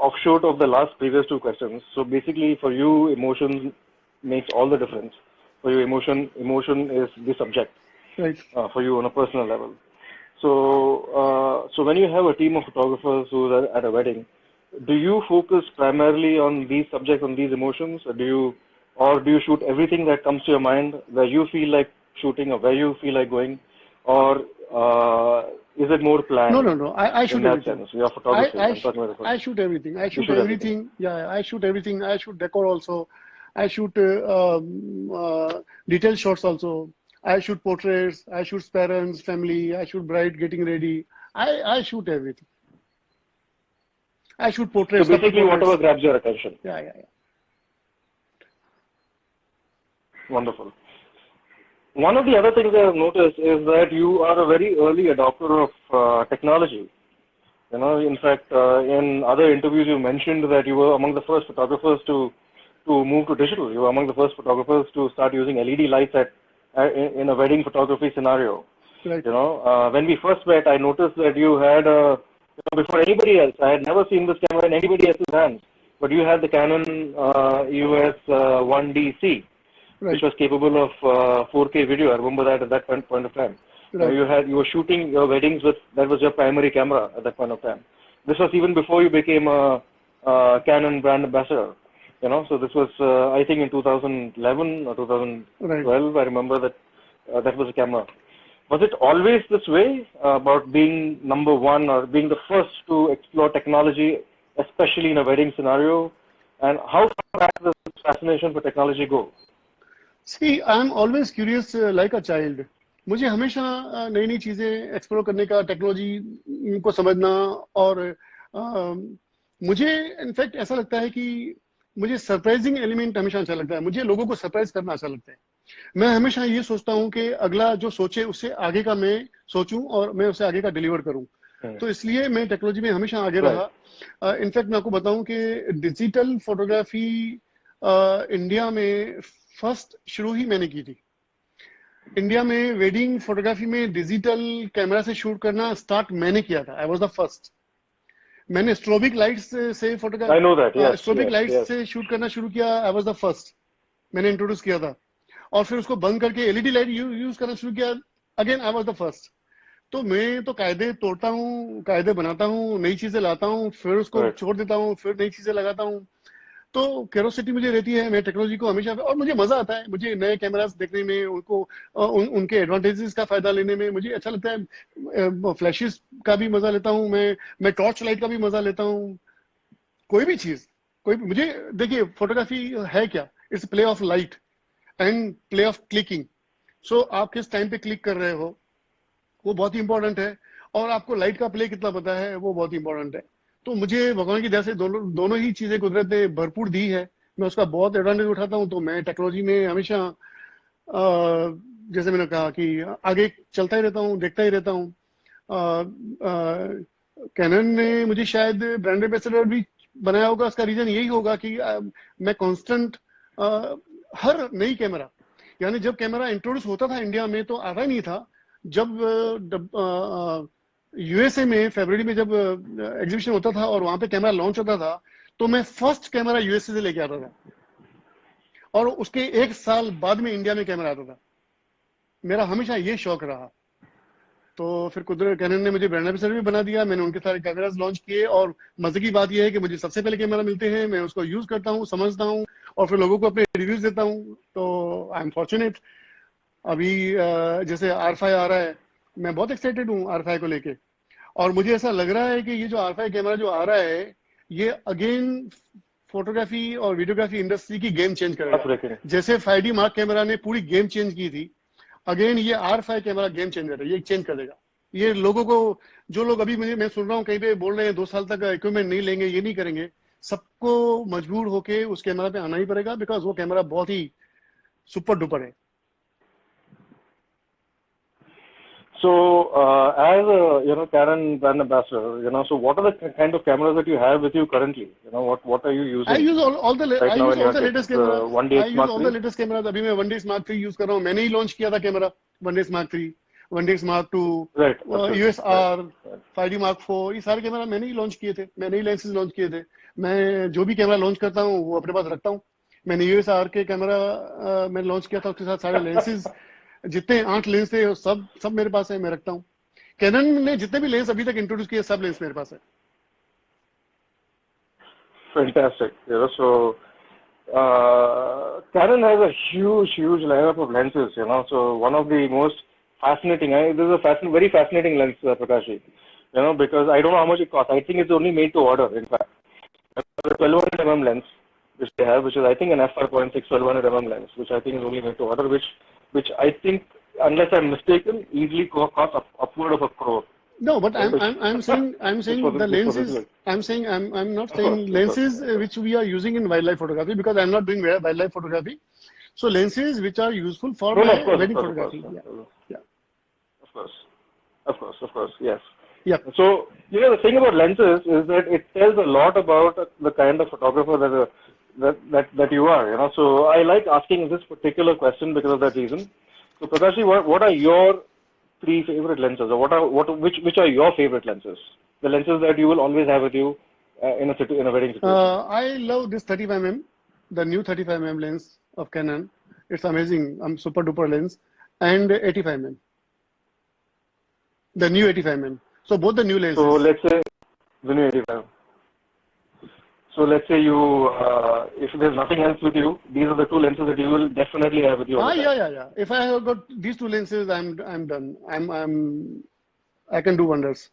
offshoot of the last previous two questions. So basically, for you, emotion makes all the difference. For you, emotion is the subject right. for you on a personal level. So when you have a team of photographers who are at a wedding, do you focus primarily on these subjects, on these emotions, or do you shoot everything that comes to your mind where you feel like shooting or where you feel like going, or is it more planned No. I in shoot that everything. sense? Your photography, I'm talking about the I photography. shoot everything. I You shoot shoot everything. everything. Yeah, I shoot everything. I shoot decor also. I shoot detail shots also. I shoot portraits. I shoot parents, family. I shoot bride getting ready. I shoot everything. I shoot So portraits, couple basically, whatever portraits. grabs your attention. Yeah. Wonderful. One of the other things I have noticed is that you are a very early adopter of technology. You know, in fact, in other interviews, you mentioned that you were among the first photographers to move to digital. You were among the first photographers to start using LED lights in a wedding photography scenario. Right. You know, when we first met, I noticed that you had before anybody else. I had never seen this camera in anybody else's hands, but you had the Canon EOS 1DC, which Right. was capable of 4K video. I remember that at that point of time. Right. You were shooting your weddings with, that was your primary camera at that point of time. This was even before you became a Canon brand ambassador. You know, so this was I think in 2011 or 2012. Right. I remember that that was a camera. Was it always this way about being number one or being the first to explore technology, especially in a wedding scenario? And how far back does this fascination for technology go? See, I'm always curious like a child. मुझे हमेशा नई नई चीजें explore करने का, technology को समझना, और मुझे इनफैक्ट ऐसा लगता है कि मुझे सरप्राइजिंग एलिमेंट हमेशा अच्छा लगता है। मुझे लोगों को सरप्राइज करना अच्छा लगता है। मैं हमेशा ये सोचता हूँ कि अगला जो सोचे उससे आगे का मैं सोचूं और मैं उससे आगे का डिलीवर करूं। तो इसलिए मैं टेक्नोलॉजी में हमेशा आगे रहा। इनफैक्ट मैं आपको बताऊं कि डिजिटल फोटोग्राफी इंडिया में फर्स्ट शुरू ही मैंने की थी। इंडिया में वेडिंग फोटोग्राफी में डिजिटल कैमरा से शूट करना स्टार्ट मैंने किया था। I was the first. मैंने स्ट्रोबिक लाइट्स से फोटोग्राफ स्ट्रोबिक लाइट्स से शूट करना शुरू किया। I was the first. मैंने इंट्रोड्यूस किया था और फिर उसको बंद करके एलईडी लाइट यूज करना शुरू किया। Again I was the first. तो मैं तो कायदे तोड़ता हूँ, कायदे बनाता हूँ, नई चीजें लाता हूँ, फिर उसको छोड़ देता हूँ, फिर नई चीजें लगाता हूँ। तो क्यूरोसिटी मुझे रहती है, मैं टेक्नोलॉजी को हमेशा, और मुझे मजा आता है, मुझे नए कैमरास देखने में, उनको उनके एडवांटेजेस का फायदा लेने में मुझे अच्छा लगता है। फ्लैशेस का भी मजा लेता हूँ मैं टॉर्च लाइट का भी मजा लेता हूँ। कोई भी चीज, कोई भी, मुझे देखिए फोटोग्राफी है क्या, it's play of light and play of clicking. So आप किस टाइम पे क्लिक कर रहे हो वो बहुत ही इंपॉर्टेंट है, और आपको लाइट का प्ले कितना पता है वो बहुत ही इंपॉर्टेंट है। तो मुझे भगवान की दया से दोनों दोनों ही चीजें कुदरत ने भरपूर दी है, मैं उसका बहुत एडवांटेज उठाता हूँ। तो मैं टेक्नोलॉजी में हमेशा जैसे मैंने कहा कि आगे चलता ही रहता हूँ, देखता ही रहता हूँ। कैनन ने मुझे शायद ब्रांड एम्बेसडर भी बनाया होगा, उसका रीजन यही होगा कि मैं कांस्टेंट हर नई कैमरा, यानी जब कैमरा इंट्रोड्यूस होता था इंडिया में तो आता ही नहीं था। जब यूएसए में फरवरी में जब एग्जीबिशन होता था और वहां पे कैमरा लॉन्च होता था, तो मैं फर्स्ट कैमरा यूएसए से लेके आता था, और उसके एक साल बाद में इंडिया में कैमरा आता था। मेरा हमेशा ये शौक रहा। तो फिर कुदरत कैनन ने मुझे ब्रांड एम्बेसडर भी बना दिया, मैंने उनके सारे कैमरास लॉन्च किए, और मजे की बात यह है कि मुझे सबसे पहले कैमरा मिलते हैं, मैं उसको यूज करता हूँ, समझता हूँ, और फिर लोगों को अपने रिव्यूज देता हूँ। तो आई एम फॉर्चुनेट। अभी जैसे R5 आ रहा है, मैं बहुत एक्साइटेड हूँ R5 को लेके, और मुझे ऐसा लग रहा है कि ये जो R5 कैमरा जो आ रहा है, ये अगेन फोटोग्राफी और वीडियोग्राफी इंडस्ट्री की गेम चेंज करेगा। जैसे 5D मार्क कैमरा ने पूरी गेम चेंज की थी, अगेन ये R5 कैमरा गेम चेंजर है, ये चेंज कर देगा। ये लोगों को, जो लोग अभी मैं सुन रहा हूँ कहीं पे बोल रहे हैं 2 साल तक इक्विपमेंट नहीं लेंगे, ये नहीं करेंगे, सबको मजबूर होके उस कैमरा पे आना ही पड़ेगा, बिकॉज वो कैमरा बहुत ही सुपर डुपर है। So, as a Canon brand ambassador, so what are the kind of cameras that you have with you currently? What are you using? I use all the right now latest cameras. I 1DX use Mark all the III? latest cameras. अभी मैं 1DX Mark III use कर रहा हूँ, मैंने ही launch किया था camera 1DX Mark III, 1DX Mark II, Right. absolutely. USR, Right. 5D Mark IV, ये सारे कैमरा मैंने ही लॉन्च किए थे, मैंने ही लेंसेज लॉन्च किए थे। मैं जो भी कैमरा लॉन्च करता हूँ वो अपने पास रखता हूँ। मैंने USR के कैमरा मैंने लॉन्च किया था, उसके साथ सारे लेंसेज, जितने 8 लेंस थे सब मेरे पास है, मैं रखता हूँ। कैनन ने जितने भी लेंस अभी तक इंट्रोड्यूस किए सब लेंस मेरे पास है। Fantastic. So Canon has a huge lineup of lenses. So one of the most fascinating. This is a very fascinating lens, Prakash. Because I don't know how much it costs. I think it's only made to order. In fact, the 1200 mm lens, which they have, which is I think an f5.6 1200 mm lens, which I think is only made to order, which I think, unless I'm mistaken, easily costs upward of 1 crore. No, but I'm saying the lenses. I'm not saying lenses which we are using in wildlife photography, because I'm not doing wildlife photography. So lenses which are useful for wedding photography. Yeah. Of course, yes. Yeah. So the thing about lenses is that it tells a lot about the kind of photographer that you are. So I like asking this particular question because of that reason. So Prakashji, what are your 3 favorite lenses, or which are your favorite lenses? The lenses that you will always have with you in a wedding situation. I love this 35mm, the new 35mm lens of Canon. It's amazing. Super duper lens, and 85mm, the new 85mm. So both the new lenses. So let's say the new 85. So let's say you, if there's nothing else with you, these are the 2 lenses that you will definitely have with you. Yeah. If I have got these 2 lenses, I'm done. I can do wonders.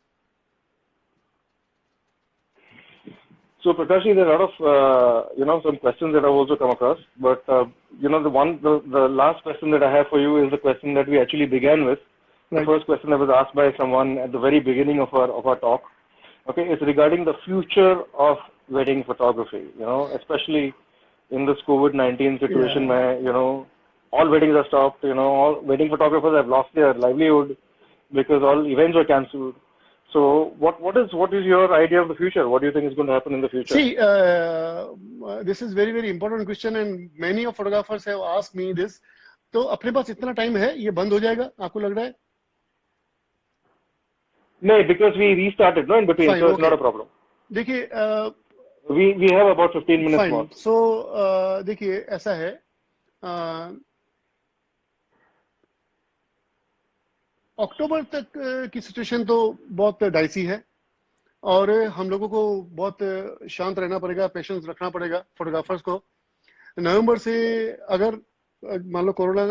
So Prakashji, there are a lot of some questions that I've also come across, but the last question that I have for you is the question that we actually began with. Right. The first question that was asked by someone at the very beginning of our talk. Okay, it's regarding the future of wedding photography. Especially in this COVID-19 situation, where all weddings are stopped. All wedding photographers have lost their livelihood because all events were cancelled. So what is your idea of the future? What do you think is going to happen in the future? See, this is very important question, and many of photographers have asked me this. तो अपने पास इतना time है, ये बंद हो जाएगा, आपको लग रहा है? No, because we restarted, in between, fine, so it's not a problem. देखिए, we have about 15 minutes fine. more. So देखिए, ऐसा है, अक्टूबर तक की सिचुएशन तो बहुत डाइसी है, और हम लोगों को बहुत शांत रहना पड़ेगा, पेशेंस रखना पड़ेगा फोटोग्राफर्स को। नवंबर से अगर मान लो कोरोना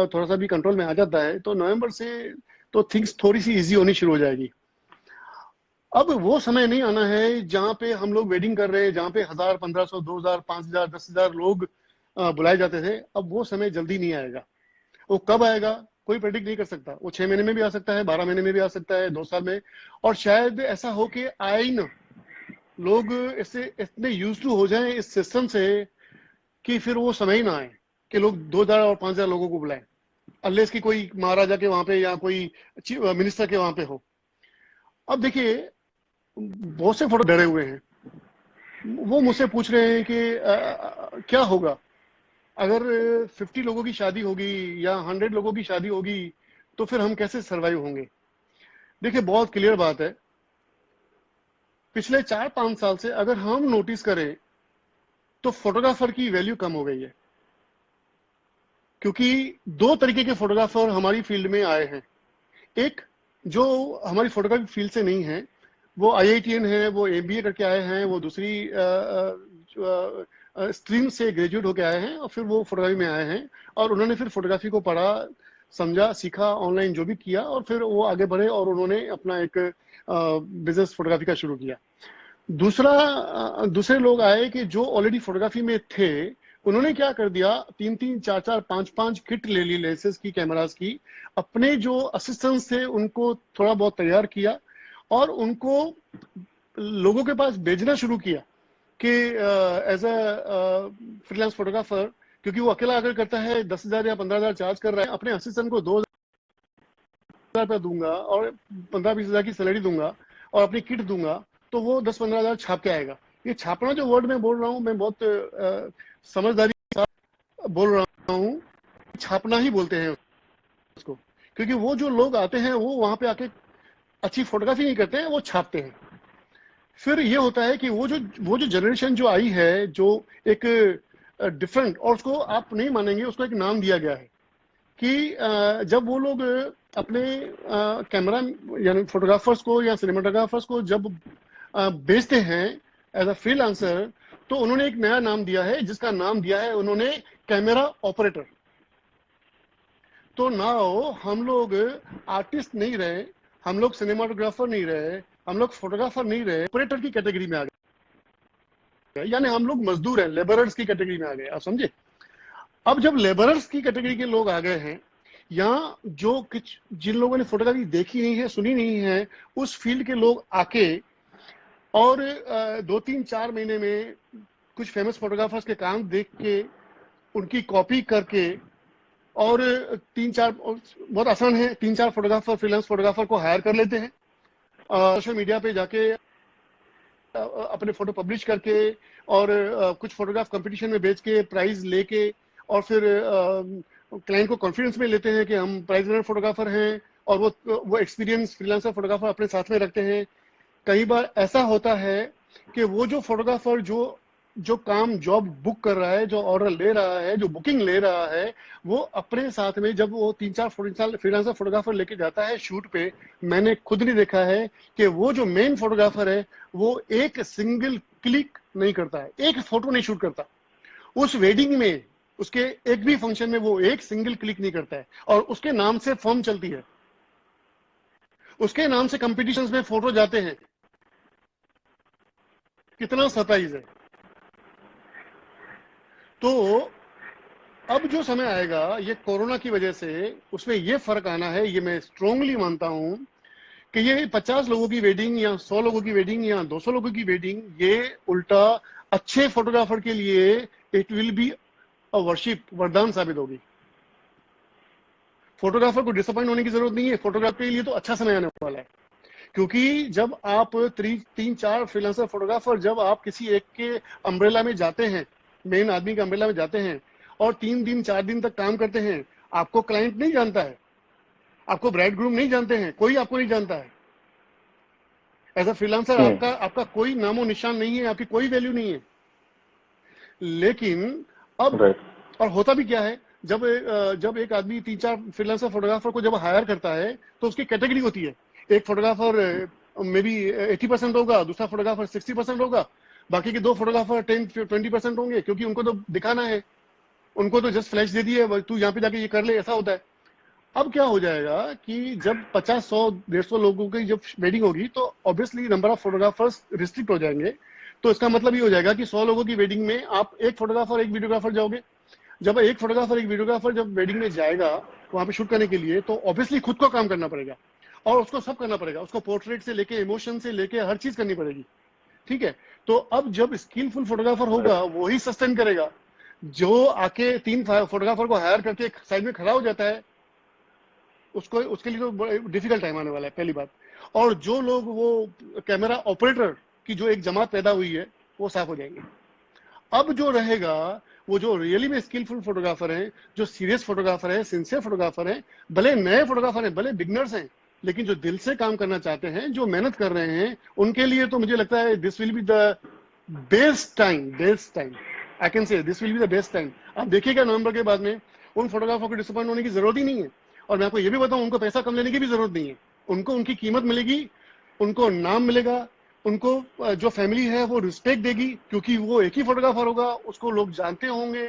थोड़ा सा भी कंट्रोल में आ जाता है तो नवंबर से तो थिंग्स थोड़ी सी इजी होनी शुरू हो जाएगी। अब वो समय नहीं आना है जहाँ पे हम लोग वेडिंग कर रहे हैं, जहाँ पे 1000, 1500, 2000, 5000, 10,000 लोग बुलाए जाते थे। अब वो समय जल्दी नहीं आएगा। वो कब आएगा कोई प्रेडिक्ट नहीं कर सकता। वो 6 महीने में भी आ सकता है, 12 महीने में भी आ सकता है, 2 साल में, और शायद ऐसा हो कि आए ही ना। लोग इससे इतने यूज टू हो जाएं इस सिस्टम से कि फिर वो समय ही ना आए कि लोग 2000 और 5000 लोगों को बुलाएं, अनलेस की कोई महाराजा के वहां पे या कोई मिनिस्टर के वहां पे हो। अब देखिए, बहुत से फोटो डरे हुए हैं। वो मुझसे पूछ रहे हैं कि क्या होगा अगर 50 लोगों की शादी होगी या 100 लोगों की शादी होगी, तो फिर हम कैसे सरवाइव होंगे। देखिए, बहुत क्लियर बात है, पिछले 4-5 साल से अगर हम नोटिस करें तो फोटोग्राफर की वैल्यू कम हो गई है, क्योंकि 2 तरीके के फोटोग्राफर हमारी फील्ड में आए हैं। एक जो हमारी फोटोग्राफी फील्ड से नहीं है, वो IITian है, वो MBA करके आए हैं, वो दूसरी स्ट्रीम से ग्रेजुएट होके आए हैं और फिर वो फोटोग्राफी में आए हैं, और उन्होंने फिर फोटोग्राफी को पढ़ा, समझा, सीखा, ऑनलाइन जो भी किया, और फिर वो आगे बढ़े और उन्होंने अपना एक बिजनेस फोटोग्राफी का शुरू किया। दूसरे लोग आए कि जो ऑलरेडी फोटोग्राफी में थे। उन्होंने क्या कर दिया, 3-3, 4-4, 5-5 किट ले ली लेंसेज की, कैमरास की। अपने जो असिस्टेंट्स थे उनको थोड़ा बहुत तैयार किया और उनको लोगों के पास भेजना शुरू किया कि एज अ फ्रीलांस फोटोग्राफर, क्योंकि वो अकेला अगर करता है 10,000 या 15,000 चार्ज कर रहा है, अपने असिस्टेंट को 2,000 रुपया दूंगा और 15-20 हजार की सैलरी दूंगा और अपनी किट दूंगा, तो वो 10-15 हजार छाप के आएगा। ये छापना जो वर्ड मैं बोल रहा हूँ, मैं बहुत समझदारी के साथ बोल रहा हूँ। छापना ही बोलते हैं उसको, क्योंकि वो जो लोग आते हैं वो वहां पे आके अच्छी फोटोग्राफी नहीं करते हैं, वो छापते हैं। फिर ये होता है कि वो जो जनरेशन जो आई है, जो एक डिफरेंट, और उसको आप नहीं मानेंगे, उसको एक नाम दिया गया है कि जब वो लोग अपने कैमरा यानी फोटोग्राफर्स को या सिनेमाटोग्राफर्स को जब बेचते हैं एज अ फ्रीलांसर, तो उन्होंने एक नया नाम दिया है, जिसका नाम दिया है उन्होंने कैमरा ऑपरेटर। तो नाउ हम लोग आर्टिस्ट नहीं रहे, हम लोग सिनेमाटोग्राफर नहीं रहे, हम लोग फोटोग्राफर नहीं रहे, ऑपरेटर की कैटेगरी में आ गए, यानी हम लोग मजदूर हैं, लेबरर्स की कैटेगरी में आ गए। आप समझे। अब जब लेबरर्स की कैटेगरी के लोग आ गए हैं, या जो कुछ जिन लोगों ने फोटोग्राफी देखी नहीं है, सुनी नहीं है, उस फील्ड के लोग आके और 2-3-4 महीने में कुछ फेमस फोटोग्राफर्स के काम देख के उनकी कॉपी करके, और 3-4, बहुत आसान है, 3-4 फोटोग्राफर, फ्रीलांस फोटोग्राफर को हायर कर लेते हैं, सोशल मीडिया पे जाके अपने फोटो पब्लिश करके और कुछ फोटोग्राफ कंपटीशन में बेच के प्राइज लेके, और फिर क्लाइंट को कॉन्फिडेंस में लेते हैं कि हम प्राइज विनर फोटोग्राफर हैं, और वो एक्सपीरियंस फ्रीलांसर फोटोग्राफर अपने साथ में रखते हैं। कई बार ऐसा होता है कि वो जो फोटोग्राफर जो काम, जॉब बुक कर रहा है, जो ऑर्डर ले रहा है, जो बुकिंग ले रहा है, वो अपने साथ में जब वो 3-4 फ्रीलांसर फोटोग्राफर लेके जाता है शूट पे, मैंने खुद नहीं देखा है कि वो जो मेन फोटोग्राफर है वो एक सिंगल क्लिक नहीं करता है, एक फोटो नहीं शूट करता उस वेडिंग में, उसके एक भी फंक्शन में वो एक सिंगल क्लिक नहीं करता है। और उसके नाम से फर्म चलती है, उसके नाम से कंपटीशंस में फोटो जाते हैं। कितना सताइज है। तो अब जो समय आएगा, ये कोरोना की वजह से उसमें ये फर्क आना है, ये मैं स्ट्रांगली मानता हूं कि ये 50 लोगों की वेडिंग या 100 लोगों की वेडिंग या 200 लोगों की वेडिंग, ये उल्टा अच्छे फोटोग्राफर के लिए it will be a worship, वरदान साबित होगी। फोटोग्राफर को डिसअपॉइंट होने की जरूरत नहीं है, फोटोग्राफी के लिए तो अच्छा समय आने वाला है। क्योंकि जब आप 3-4 फ्रीलांसर फोटोग्राफर, जब आप किसी एक के अम्ब्रेला में जाते हैं, मेन आदमी के अम्ब्रेला में जाते हैं और 3 दिन 4 दिन तक काम करते हैं, आपको क्लाइंट नहीं जानता है, आपको ब्राइड ग्रूम नहीं जानते हैं, कोई आपको नहीं जानता है। एज अ फ्रीलांसर आपका कोई नामो निशान नहीं है, आपकी कोई वैल्यू नहीं है। लेकिन अब और होता भी क्या है, जब एक आदमी 3-4 फ्रीलांसर फोटोग्राफर को जब हायर करता है तो उसकी कैटेगरी होती है। एक फोटोग्राफर मे बी 80% होगा, दूसरा फोटोग्राफर 60% होगा, बाकी के 2 फोटोग्राफर 10-20% होंगे, क्योंकि उनको तो दिखाना है, उनको तो जस्ट फ्लैश दे दिए तू यहाँ पे जाके ये कर ले, ऐसा होता है। अब क्या हो जाएगा कि जब 50, 100, 150 लोगों की जब वेडिंग होगी तो obviously number of photographers restrict हो जाएंगे। तो इसका मतलब ये हो जाएगा कि 100 लोगों की वेडिंग में आप एक फोटोग्राफर एक वीडियोग्राफर जाओगे। जब एक फोटोग्राफर एक वीडियोग्राफर जब वेडिंग में जाएगा वहां पे शूट करने के लिए, तो ऑब्वियसली खुद को काम करना पड़ेगा और उसको सब करना पड़ेगा, उसको पोर्ट्रेट से लेके इमोशन से लेके हर चीज करनी पड़ेगी, ठीक है। तो अब जब स्किलफुल फोटोग्राफर होगा वही सस्टेन करेगा। जो आके 3 फोटोग्राफर को हायर करके साइड में खड़ा हो जाता है, उसको उसके लिए तो डिफिकल्ट टाइम आने वाला है, पहली बात। और जो लोग वो कैमरा ऑपरेटर की जो एक जमात पैदा हुई है वो साफ हो जाएंगे। अब जो रहेगा वो जो रियली में स्किलफुल फोटोग्राफर हैं, जो सीरियस फोटोग्राफर हैं, सिंसियर फोटोग्राफर हैं, भले नए फोटोग्राफर हैं, भले बिगनर्स हैं, लेकिन जो दिल से काम करना चाहते हैं, जो मेहनत कर रहे हैं, उनके लिए तो मुझे लगता है this will be the best time. I can say this will be the best time. आप देखिएगा नवंबर के बाद में उन फोटोग्राफर को डिसअपॉइंट होने की जरूरत ही नहीं है। और मैं आपको ये भी बताऊं, उनको पैसा कम लेने की भी जरूरत नहीं है। उनको उनकी कीमत मिलेगी, उनको नाम मिलेगा, उनको जो फैमिली है वो रिस्पेक्ट देगी, क्योंकि वो एक ही फोटोग्राफर होगा, उसको लोग जानते होंगे।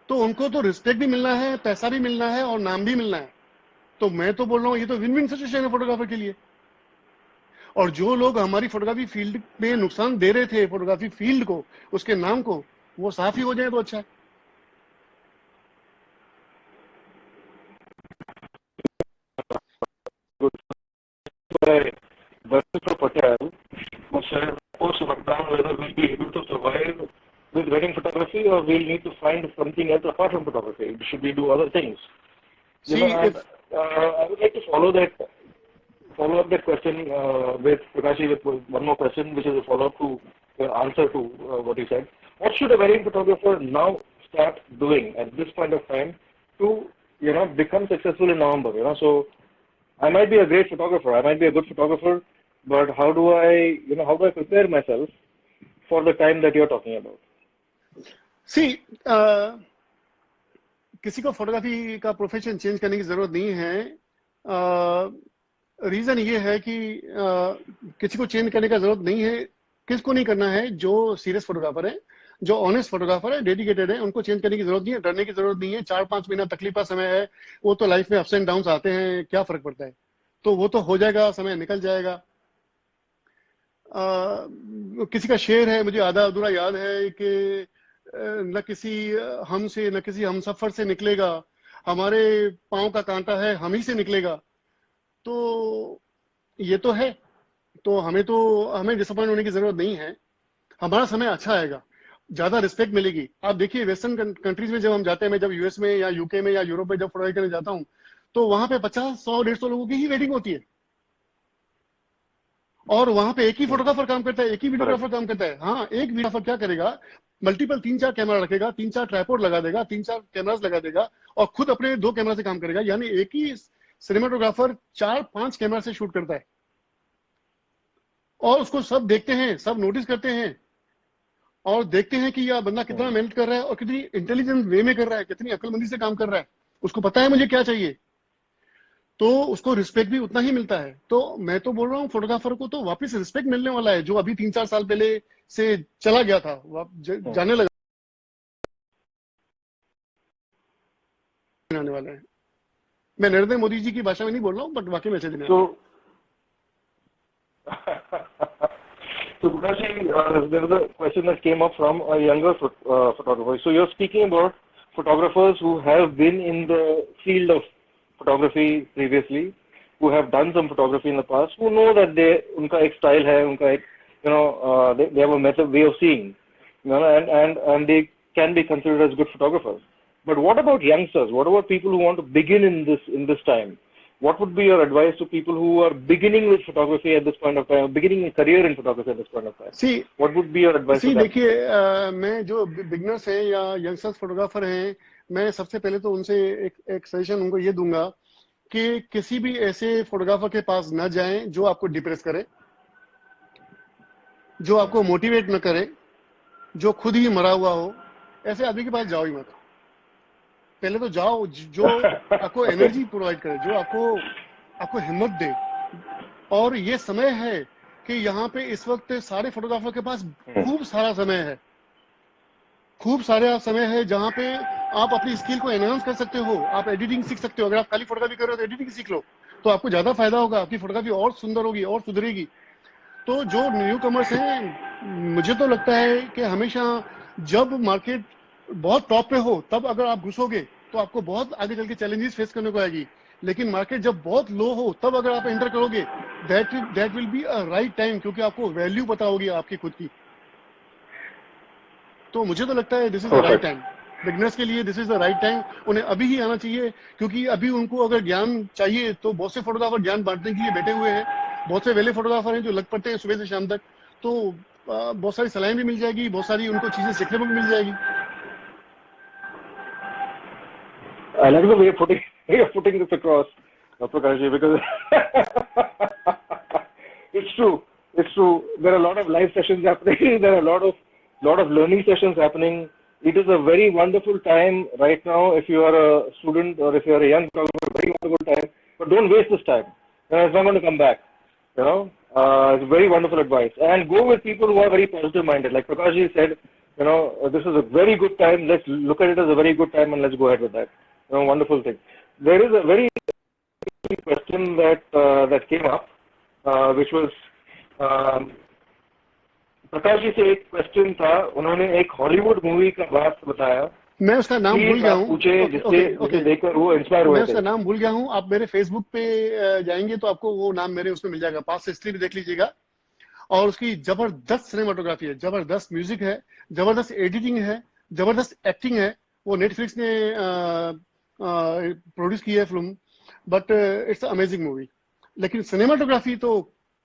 तो उनको तो रिस्पेक्ट भी मिलना है, पैसा भी मिलना है और नाम भी मिलना है। तो मैं तो बोल रहा हूँ ये तो विन विन सिचुएशन है फोटोग्राफर के लिए। और जो लोग हमारी फोटोग्राफी फील्ड में नुकसान दे रहे थे, फोटोग्राफी फील्ड को, उसके नाम को, वो साफ ही हो जाए तो अच्छा है। Dr. Patel who said post-lockdown whether we'll be able to survive with wedding photography or we'll need to find something else apart from photography. Should we do other things? See, And I would like to follow up that question with Prakashi with one more question, which is a follow-up to answer to what he said. What should a wedding photographer now start doing at this point of time to become successful in November? So I might be a great photographer, I might be a good photographer, but how do I prepare myself for the time that you're talking about? See, किसी को photography का profession change करने की जरूरत नहीं है। Reason ये है कि किसी को चेंज करने का जरूरत नहीं है। किसको नहीं करना है? जो सीरियस फोटोग्राफर है, जो ऑनेस्ट फोटोग्राफर है, डेडिकेटेड है, उनको चेंज करने की जरूरत नहीं है, डरने की जरूरत नहीं है। 4-5 महीना तकलीफ का समय है, वो तो लाइफ में अप्स एंड डाउन्स आते हैं, क्या फर्क पड़ता है। तो वो तो हो जाएगा, समय निकल जाएगा। किसी का शेर है, मुझे आधा अधूरा याद है कि न किसी हमसे न किसी हमसफर से निकलेगा, हमारे पांव का कांटा है हम ही से निकलेगा। तो ये तो है, तो हमें डिसअपॉइंट होने की जरूरत नहीं है। हमारा समय अच्छा आएगा, ज्यादा रिस्पेक्ट मिलेगी। आप देखिए वेस्टर्न कंट्रीज में जब हम जाते हैं, मैं जब यूएस में या यूके में या यूरोप में जब फोटोग्राफी करने जाता हूँ, तो वहां पे 50, 100, 150 लोगों की ही वेडिंग होती है और वहां पे एक ही फोटोग्राफर काम करता है, एक ही वीडियोग्राफर काम करता है। हाँ, एक वीडियोग्राफर क्या करेगा, मल्टीपल 3-4 कैमरा रखेगा, 3-4 ट्राइपॉड लगा देगा, 3-4 कैमरास लगा देगा और खुद अपने 2 कैमरा से काम करेगा। यानी एक ही सिनेमाटोग्राफर 4-5 कैमरा से शूट करता है और उसको सब देखते हैं, सब नोटिस करते हैं और देखते हैं कि यह बंदा कितना मेहनत कर रहा है और कितनी इंटेलिजेंट वे में कर रहा है, कितनी अक्लमंदी से काम कर रहा है। उसको पता है मुझे क्या चाहिए, तो उसको रिस्पेक्ट भी उतना ही मिलता है। तो मैं तो बोल रहा हूँ फोटोग्राफर को तो वापस रिस्पेक्ट मिलने वाला है, जो अभी 3-4 साल पहले से चला गया था, जाने लगा आने वाला है। मैं नरेंद्र मोदी जी की भाषा में नहीं बोल रहा हूँ, बट वाकई मैसेज में। So Prakash, there is a question that came up from a younger photographer. So you're speaking about photographers who have been in the field of photography previously, who have done some photography in the past, who know that उनका एक style है, उनका एक they have a method way of seeing, and they can be considered as good photographers. But what about youngsters? What about people who want to begin in this time? What would be your advice to people who are beginning with photography at this point of time, beginning a career in photography at this point of time? See, what would be your advice? See, देखिए, मैं जो beginners हैं या youngsters photographer हैं, मैं सबसे पहले तो उनसे एक सजेशन उनको ये दूंगा कि किसी भी ऐसे फोटोग्राफर के पास न जाएं जो आपको डिप्रेस करे, जो आपको मोटिवेट न करे, जो खुद ही मरा हुआ हो। ऐसे आदमी के पास जाओ ही मत। पहले तो जाओ जो आपको एनर्जी प्रोवाइड करे, जो आपको हिम्मत दे। और ये समय है कि यहाँ पे इस वक्त सारे फोटोग्राफर के पास खूब सारा समय है, खूब सारा समय है जहाँ पे आप अपनी स्किल को एनहांस कर सकते हो, आप एडिटिंग सीख सकते हो। अगर आप खाली फोटोग्राफी कर रहे हो तो एडिटिंग सीख लो, तो आपको ज्यादा फायदा होगा, आपकी फोटोग्राफी और सुंदर होगी और सुधरेगी। तो जो न्यू कमर्स हैं, मुझे तो लगता है कि हमेशा जब मार्केट बहुत टॉप पे हो तब अगर आप घुसोगे तो आपको बहुत आगे चल के चैलेंजेस फेस करने को आएगी। लेकिन मार्केट जब बहुत लो हो तब अगर आप एंटर करोगे, that will be a right time, क्योंकि आपको वैल्यू पता होगी आपकी खुद की। तो मुझे तो लगता है this is the right Perfect. Time, beginners के लिए this is the right time. उन्हें अभी ही आना चाहिए, क्योंकि अभी उनको अगर ज्ञान चाहिए तो बहुत से फोटोग्राफर ज्ञान बांटने के लिए बैठे हुए हैं, बहुत से वेले फोटोग्राफर हैं जो लग पड़ते हैं सुबह से शाम तक। तो बहुत सारी सलाहें भी मिल जाएगी, बहुत सारी उनको चीजें सीखने को भी मिल जाएगी। I like the way you're putting this across, Prakashji, because it's true. It's true. There are a lot of live sessions happening. There are a lot of learning sessions happening. It is a very wonderful time right now. If you are a student or if you are a young photographer, very wonderful time. But don't waste this time. It's not going to come back. It's very wonderful advice. And go with people who are very positive minded. Like Prakashji said, this is a very good time. Let's look at it as a very good time and let's go ahead with that. Wonderful thing. There is a very question that came up, which was Prakash ji से एक question था, उन्होंने एक Hollywood movie का बात बताया। मैं उसका नाम भूल गया हूँ, पूछे जिसे देखकर वो इंस्पायर हुए थे। मैं उसका नाम भूल गया हूँ। आप मेरे फेसबुक पे जाएंगे तो आपको वो नाम मेरे उसमें मिल जाएगा, पास्ट हिस्ट्री भी देख लीजिएगा। और उसकी जबरदस्त सिनेमाटोग्राफी है, जबरदस्त म्यूजिक है, जबरदस्त एडिटिंग है, जबरदस्त एक्टिंग है। वो नेटफ्लिक्स ने प्रोड्यूस की है film, but it's amazing movie. लेकिन सिनेमाटोग्राफी तो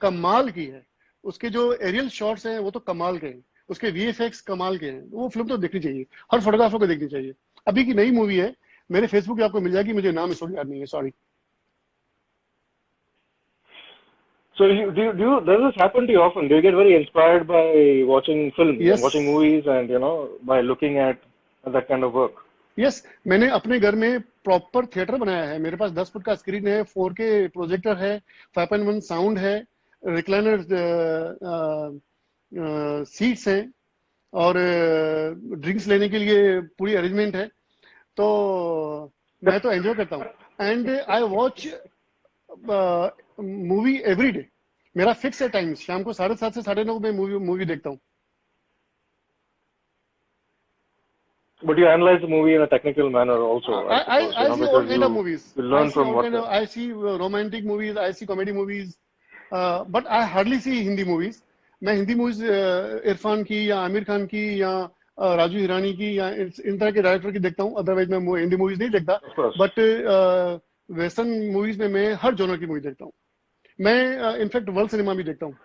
कमाल की है, उसके जो एरियल शॉट्स हैं वो तो कमाल के हैं, उसके वीएफएक्स कमाल के हैं। वो फिल्म तो देखनी चाहिए, हर फोटोग्राफर को देखनी चाहिए। अभी की नई मूवी है, मेरे फेसबुक पे आपको मिल जाएगी, मुझे नाम इस वक्त याद नहीं है, sorry. So does this happen to you often? Do you get very inspired by watching films and watching movies and by looking at that kind of work? Yes, मैंने अपने घर में प्रॉपर थिएटर बनाया है। मेरे पास 10 फुट का screen है, 4K projector है, 5.1 साउंड है, रिक्लाइनर सीट्स हैं और ड्रिंक्स लेने के लिए पूरी अरेंजमेंट है। तो मैं तो एंजॉय करता हूँ and I watch movie every day. मेरा फिक्स है टाइम, शाम को 7:30 से 9:30 में मूवी देखता हूँ। But you analyze the movie in a technical manner also. I see all kind of movies. You learn from what. I see romantic movies, I see comedy movies, but I hardly see Hindi movies. मैं Hindi movies Irfan की या आमिर खान की या राजू हिरानी की या इन तरह के director की देखता हूँ। अदरवाइज मैं हिंदी मूवीज नहीं देखता, बट वेस्टर्न मूवीज में मैं हर जॉनर की मूवी देखता हूँ। मैं इनफैक्ट वर्ल्ड सिनेमा भी देखता हूँ।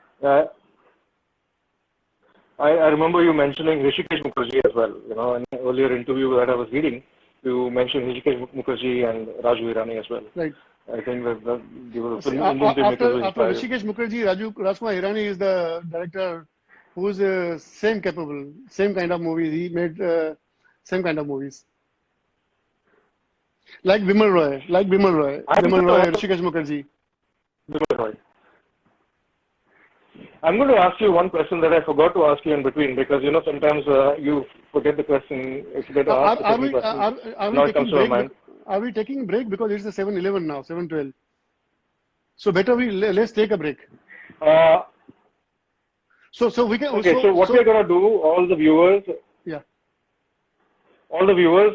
I remember you mentioning Hrishikesh Mukherjee as well. In an earlier interview that I was reading, you mentioned Hrishikesh Mukherjee and Raju Hirani as well. Right. I think that they were the Indian filmmakers. After Hrishikesh Mukherjee, Rajkumar Hirani is the director who is same capable, same kind of movies. He made same kind of movies. Like Bimal Roy, Hrishikesh Mukherjee. Bimal Roy. I'm going to ask you one question that I forgot to ask you in between, because sometimes you forget the question. If you get asked are we taking a break because it's 7:11 now, 7:12? So better let's take a break. So we can. Okay. So what we're going to do, all the viewers,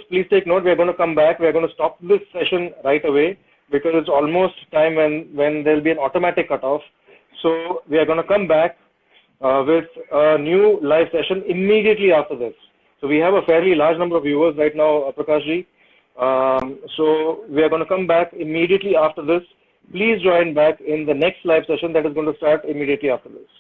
please take note. We're going to come back. We're going to stop this session right away because it's almost time when there'll be an automatic cutoff. So we are going to come back with a new live session immediately after this. So we have a fairly large number of viewers right now, Prakash ji. So we are going to come back immediately after this. Please join back in the next live session that is going to start immediately after this.